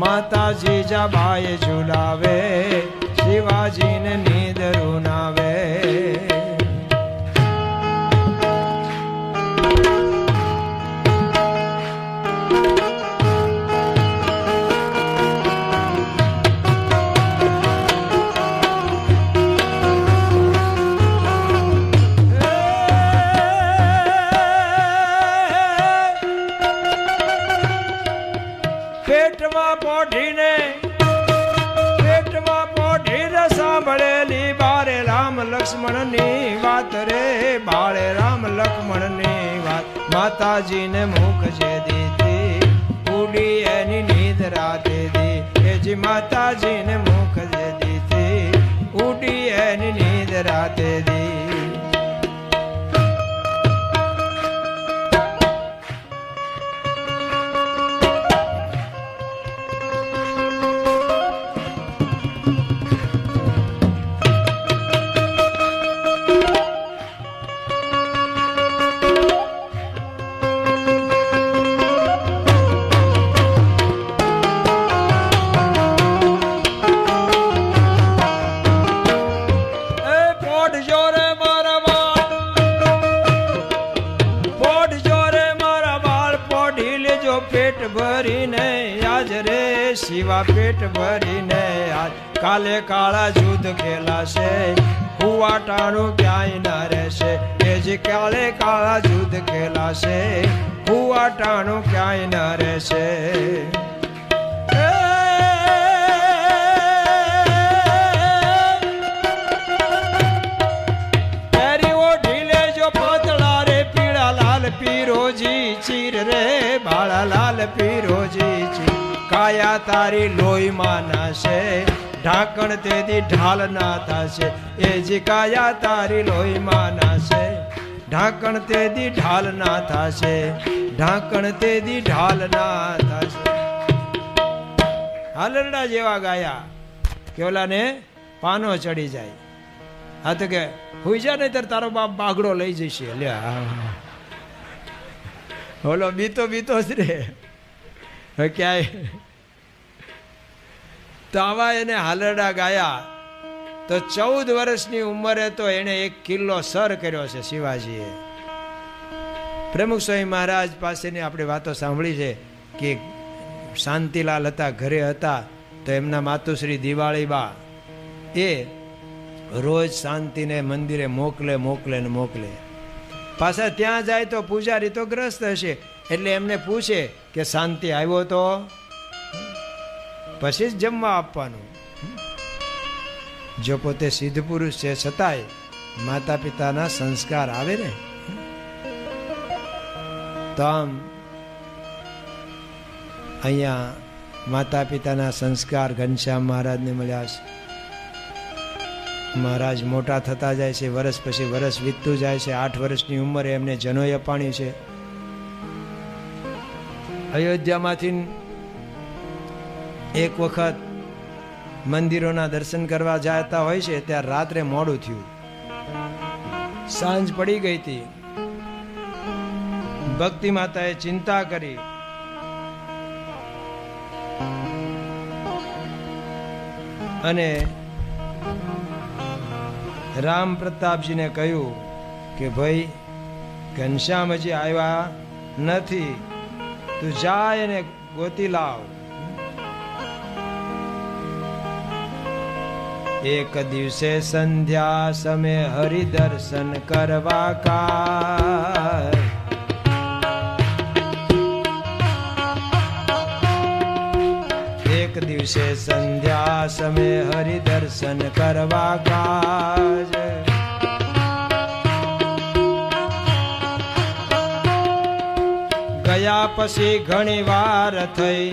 માતાજી જાબાઈ ઝુલાવે, શિવાજીને નીંદ રૂનાવે. પોઢીને પેટમાં પોઢીને સાંભળેલી બારે રામ લક્ષ્મણની વાત રે, બાળે રામ લક્ષ્મણની વાત. માતાજીને મુખ જે દીધી ઉડી એની નીંદ રાતે દી. એજી માતાજીને મુખ જે દીધી ઉડી એની નીંદ રાતે દી. પેટ ભરીને આજ રે શિવા પેટ ભરીને આજ. કાલે કાળા જુદ્ધ ખેલાશે હુવાટાણું ક્યાંય ના રહેશે. એ જે કાલે કાળા જુદ્ધ ખેલાશે હુવાટાણું ક્યાંય ના રહેશે. પીરોજી ચીર રે બાળા લાલ પીરોજી ચીર. કાયા તારી લોહીમાં નાશે ઢાંકણ તેથી ઢાલ ના થશે. એ જી કાયા તારી લોહીમાં નાશે ઢાંકણ તેથી ઢાલ ના થશે. ઢાંકણ તેથી ઢાલ ના થશે. હાલરડા જેવા ગાયા કેવલાને પાનો ચડી જાય. હા તો કે હુઈ જા નહીં તાર તારો બાપ બાગડો લઈ જશે. લ્યા ઓલો બીતો બીતો જ રે ક્યાંય. તો આવા એને હાલરડા ગાયા. તો 14 વર્ષની ઉંમરે તો એને 1 કિલ્લો સર કર્યો છે શિવાજીએ. પ્રમુખ સ્વામી મહારાજ પાસેની આપણે વાતો સાંભળી છે કે શાંતિલાલ હતા, ઘરે હતા, તો એમના માતુશ્રી દિવાળીબા એ રોજ શાંતિને મંદિરે મોકલે મોકલે ને મોકલે. પાછા ત્યાં જાય તો પૂજારી તો ગ્રસ્ત હશે એટલે એમને પૂછે કે શાંતિ આવ્યો તો પછી જ જમવા આપવાનું. જો પોતે સિદ્ધ પુરુષ છે છતાંય માતા પિતાના સંસ્કાર આવે ને. તો આમ અહીંયા માતા પિતાના સંસ્કાર ઘનશ્યામ મહારાજને મળ્યા છે. મહારાજ મોટા થતા જાય છે, વર્ષ પછી વર્ષ વીતતું જાય છે. 8 વર્ષની ઉંમરે એમને જનોઈ અપાણી છે. અયોધ્યામાંથી એક વખત મંદિરોના દર્શન કરવા જતા હોય છે ત્યારે રાત્રે મોડું થયું, સાંજ પડી ગઈ હતી. ભક્તિ માતાએ ચિંતા કરી અને રામ પ્રતાપજીને કહ્યું કે ભાઈ ઘનશ્યામ હજી આવ્યા નથી, તું જાય અને ગોતી લાવ. એક દિવસે સંધ્યા સમય હરિદર્શન કરવા કા. એક દિવસે સંધ્યા સમય હરિદર્શન કરવા કાજ. ગયા પછી ઘણી વાર થઈ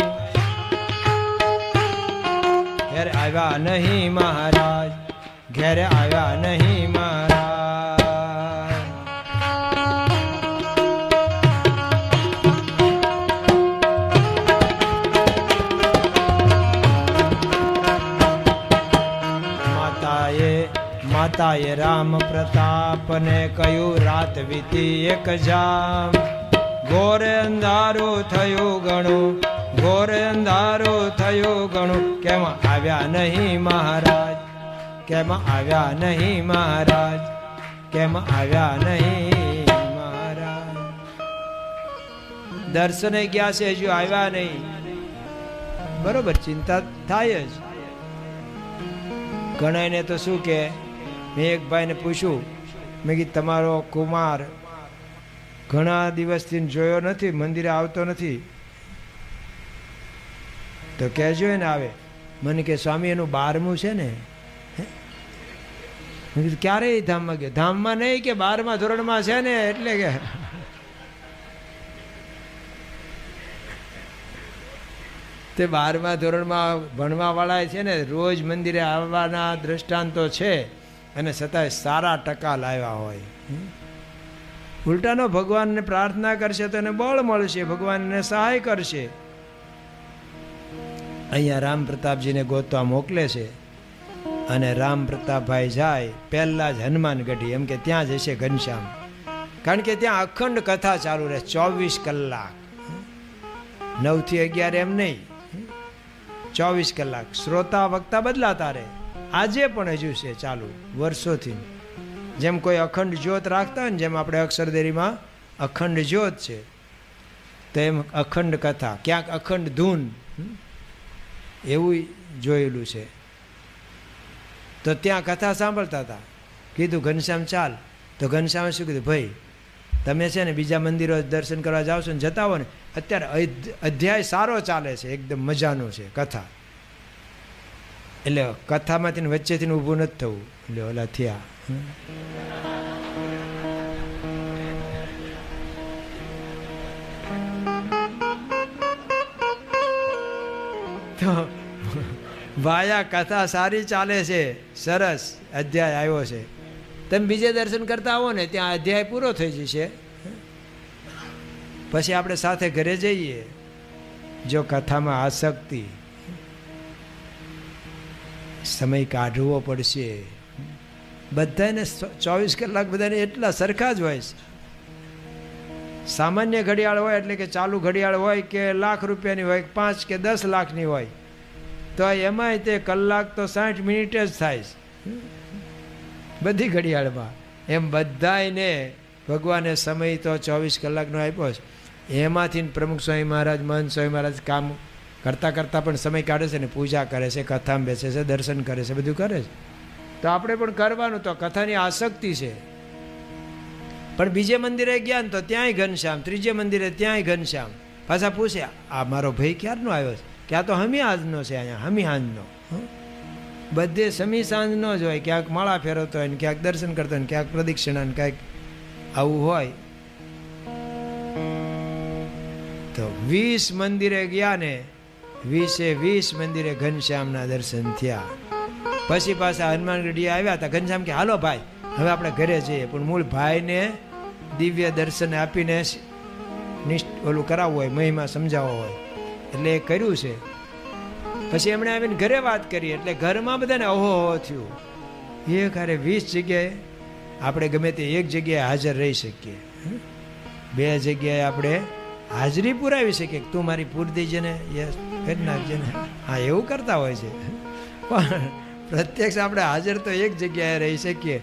ઘેર આવ્યા નહીં મહારાજ, ઘેર આવ્યા નહીં મહારાજ. માતાએ રામ પ્રતાપને કહ્યું રાત વીતી એક જામ. ઘોર અંધારું થયું ઘણું, ઘોર અંધારું થયું ઘણું. કેમ આવ્યા નહીં મહારાજ, કેમ આવ્યા નહીં મહારાજ, કેમ આવ્યા નહીં મહારાજ. દર્શને ગયા છે હજુ આવ્યા નહીં. બરોબર, ચિંતા થાય જ. ઘણાને તો શું કે, મેં એક ભાઈને પૂછ્યું, મેં કીધું તમારો કુમાર ઘણા દિવસથી જોયો નથી, મંદિરે આવતો નથી. તો તો કહેજો ને આવે. મને કે સ્વામી એનું 12મું છે ને. મેં કીધું ક્યારેય ધામમાં ગયો? ધામમાં નહીં કે 12મા ધોરણમાં છે ને એટલે કે તે 12મા ધોરણમાં ભણવાવાળા છે ને રોજ મંદિરે આવવાના દ્રષ્ટાંતો છે અને છતાંય સારા ટકા લાવ્યા હોય. ઉલટાનો ભગવાનને પ્રાર્થના કરશે તો એને બળ મળશે, ભગવાનને સહાય કરશે. અહીંયા રામ પ્રતાપજીને ગોતવા મોકલે છે અને રામ પ્રતાપભાઈ જાય પહેલા જ હનુમાનગઢી, એમ કે ત્યાં જશે ઘનશ્યામ. કારણ કે ત્યાં અખંડ કથા ચાલુ રહે 24 કલાક, 9 થી 11 એમ નહીં, 24 કલાક. શ્રોતા વક્તા બદલાતા રહે. આજે પણ હજુ છે ચાલુ વર્ષોથી. જેમ કોઈ અખંડ જ્યોત રાખતા હોય ને, જેમ આપણે અક્ષરદેરીમાં અખંડ જ્યોત છે, તો એમ અખંડ કથા, ક્યાંક અખંડ ધૂન, એવું જોયેલું છે. તો ત્યાં કથા સાંભળતા હતા. કીધું ઘનશ્યામ ચાલ. તો ઘનશ્યામે શું કીધું, ભાઈ તમે છે ને બીજા મંદિરો દર્શન કરવા જાઓ છો ને જતા હો ને, અત્યારે અધ્યાય સારો ચાલે છે, એકદમ મજાનું છે કથા. એટલે કથામાંથી વચ્ચેથી ઊભું નથી થવું. એટલે ઓલા થયા. તો ભાયા કથા સારી ચાલે છે, સરસ અધ્યાય આવ્યો છે. તમે બીજે દર્શન કરતા આવો ને ત્યાં અધ્યાય પૂરો થઈ જશે. પછી આપણે સાથે ઘરે જઈએ. જો કથામાં આસક્તિ, સમય કાઢવો પડશે. બધાને 24 કલાક બધાને એટલા સરખા જ હોય છે. સામાન્ય ઘડિયાળ હોય એટલે કે ચાલુ ઘડિયાળ હોય કે લાખ રૂપિયાની હોય, 5 કે 10 લાખની હોય, તો એમાંય તે કલાક તો 60 મિનિટ જ થાય છે બધી ઘડિયાળમાં. એમ બધાને ભગવાને સમય તો 24 કલાકનો આપ્યો છે. એમાંથી પ્રમુખ સ્વામી મહારાજ, મહંત સ્વામી મહારાજ કામ કરતાં કરતાં પણ સમય કાઢે છે ને પૂજા કરે છે, કથામાં બેસે છે, દર્શન કરે છે, બધું કરે છે. તો આપણે પણ કરવાનું. તો કથાની આસક્તિ છે. પણ બીજે મંદિરે ગયા ને તો ત્યાંય ઘનશ્યામ, ત્રીજે મંદિરે ત્યાંય ઘનશ્યામ. પાછા પૂછે આ મારો ભાઈ ક્યારનો આવ્યો છે? કે આ તો હમી આજનો છે, અહીંયા હમી સાંજનો. બધે સમી સાંજનો જ હોય. ક્યાંક માળા ફેરવતો હોય ને, ક્યાંક દર્શન કરતો હોય ને, ક્યાંક પ્રદક્ષિણા ને ક્યાંક આવું હોય. તો 20 મંદિરે ગયા ને 20 મંદિરે ઘનશ્યામના દર્શન થયા. પછી પાછા હનુમાનગઢી આવ્યા હતા. ઘનશ્યામ કે હાલો ભાઈ હવે આપણે ઘરે જઈએ. પણ મૂળ ભાઈને દિવ્ય દર્શન આપીને ઓલું કરાવવું હોય, મહિમા સમજાવવો હોય, એટલે એ કર્યું છે. પછી એમણે આવીને ઘરે વાત કરી એટલે ઘરમાં બધાને ઓહો થયું. એક હારે 20 જગ્યાએ આપણે ગમે તે એક જગ્યાએ હાજર રહી શકીએ, 2 જગ્યાએ આપણે હાજરી પુરાવી શકીએ. તું મારી પૂરી દેજે ને, યસ કરી નાખજે ને. હા, એવું કરતા હોય છે. પણ પ્રત્યક્ષ આપણે હાજર તો એક જગ્યાએ રહી શકીએ,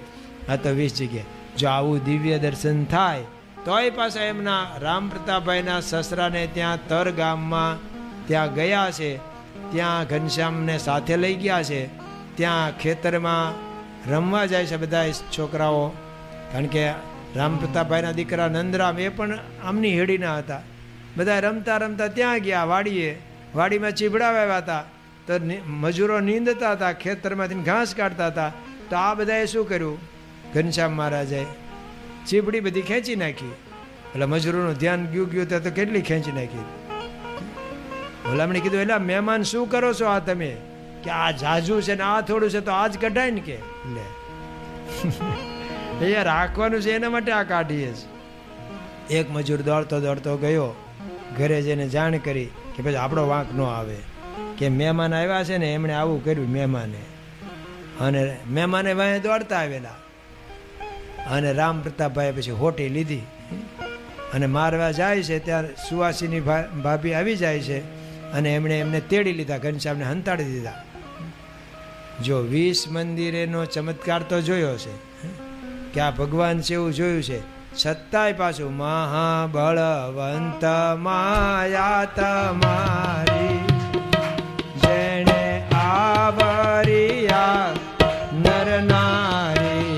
આ તો 20 જગ્યાએ. જો આવું દિવ્ય દર્શન થાય તોય પાછા એમના રામ પ્રતાપભાઈના સસરાને ત્યાં તર ગામમાં ત્યાં ગયા છે. ત્યાં ઘનશ્યામને સાથે લઈ ગયા છે. ત્યાં ખેતરમાં રમવા જાય છે બધા છોકરાઓ. કારણ કે રામ પ્રતાપભાઈના દીકરા નંદરામ એ પણ આમની હેડીના હતા. બધા રમતા રમતા ત્યાં ગયા વાડીએ. વાડીમાં ચીભડા વાવ્યા હતા. તો મજૂરો નીંદતા હતા, ખેતરમાંથી ઘાસ કાઢતા હતા. તો આ બધાએ શું કર્યું, ઘનશ્યામ મહારાજે ચીભડી બધી ખેંચી નાખી. એટલે મજૂરોનું ધ્યાન ગયું તો કેટલી ખેંચી નાખી. ભલામણે કીધું એટલે મહેમાન શું કરો છો આ તમે? કે આ જાજુ છે ને આ થોડું છે તો આજ કઢાય ને. કે લે અહીંયા રાખવાનું છે એના માટે આ કાઢીએ છે. એક મજૂર દોડતો દોડતો ગયો, ઘરે જઈને જાણ કરી કે પછી આપણો વાંક ન આવે, કે મહેમાન આવ્યા છે ને એમણે આવું કર્યું મહેમાને. અને મહેમાને વાંહે દોડતા આવેલા. અને રામ પ્રતાપભાઈએ પછી હોટી લીધી અને મારવા જાય છે ત્યારે સુવાસીની ભાભી આવી જાય છે અને એમણે એમને તેડી લીધા, ઘનશ્યામને હંતાડી દીધા. જો 20 મંદિરેનો ચમત્કાર તો જોયો છે કે આ ભગવાન છે એવું જોયું છે. છતાંય પાછું મહાબળવંત માયા તમારી જેણે આવરિયા નર નારી.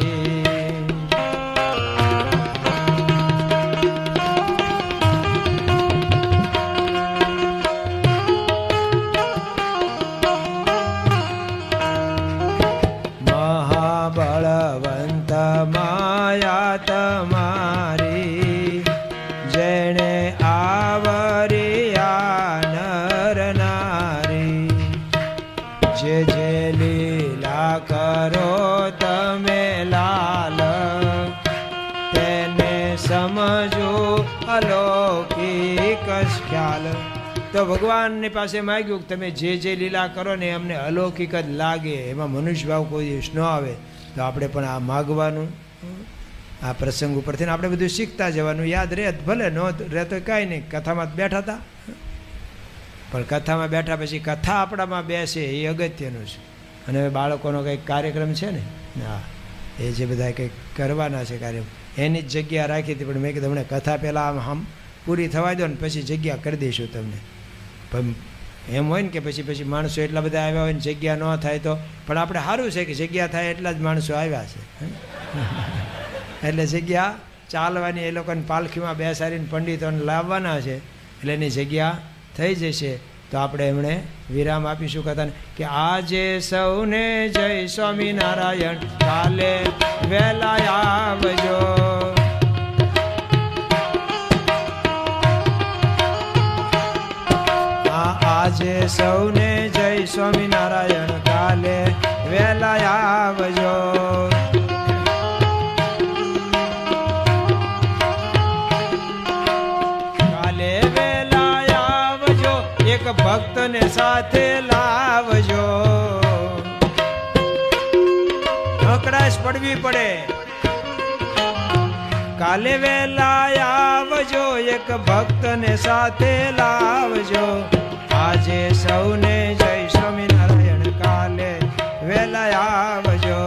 મારી જેણે આવરિયા નર નારી જે જે લીલા કરો તમે લાલ તેને સમજો અલૌકિક ખ્યાલ. તો ભગવાનની પાસે માગ્યું કે તમે જે જે લીલા કરો ને અમને અલૌકિક જ લાગે, એમાં મનુષ્ય ભાવ કોઈ દિવસ ન આવે. તો આપણે પણ આ માગવાનું, આ પ્રસંગ ઉપરથી આપણે બધું શીખતા જવાનું. યાદ રહે ભલે ન રહે તો કાંઈ નહીં, કથામાં બેઠા હતા પણ કથામાં બેઠા પછી કથા આપણામાં બેસે એ અગત્યનું છે. અને હવે બાળકોનો કંઈક કાર્યક્રમ છે ને, હા એ જે બધા કંઈક કરવાના છે કાર્ય, એની જ જગ્યા રાખી હતી. પણ મેં કીધું હમણાં કથા પહેલાં આમ પૂરી થવા દો ને પછી જગ્યા કરી દઈશું તમને. પણ એમ હોય ને કે પછી માણસો એટલા બધા આવ્યા હોય ને જગ્યા ન થાય તો, પણ આપણે સારું છે કે જગ્યા થાય એટલા જ માણસો આવ્યા છે એટલે જગ્યા ચાલવાની, એ લોકોને પાલખીમાં બેસાડીને પંડિતોને લાવવાના છે એટલે એની જગ્યા થઈ જશે. તો આપણે એમણે વિરામ આપીશું કથાને કે આજે સૌને જય સ્વામિનારાયણ, કાલે વહેલા આવજો. આજે સૌને જય સ્વામિનારાયણ, કાલે વહેલા આવજો. કાલે વહેલા આવજો, એક ભક્તને સાથે લાવજો. અકળાશ પડવી પડે. કાલે વહેલા આવજો, એક ભક્તને સાથે લાવજો. આજે સૌને જય સ્વામિનારાયણ, કાલે વહેલા આવજો.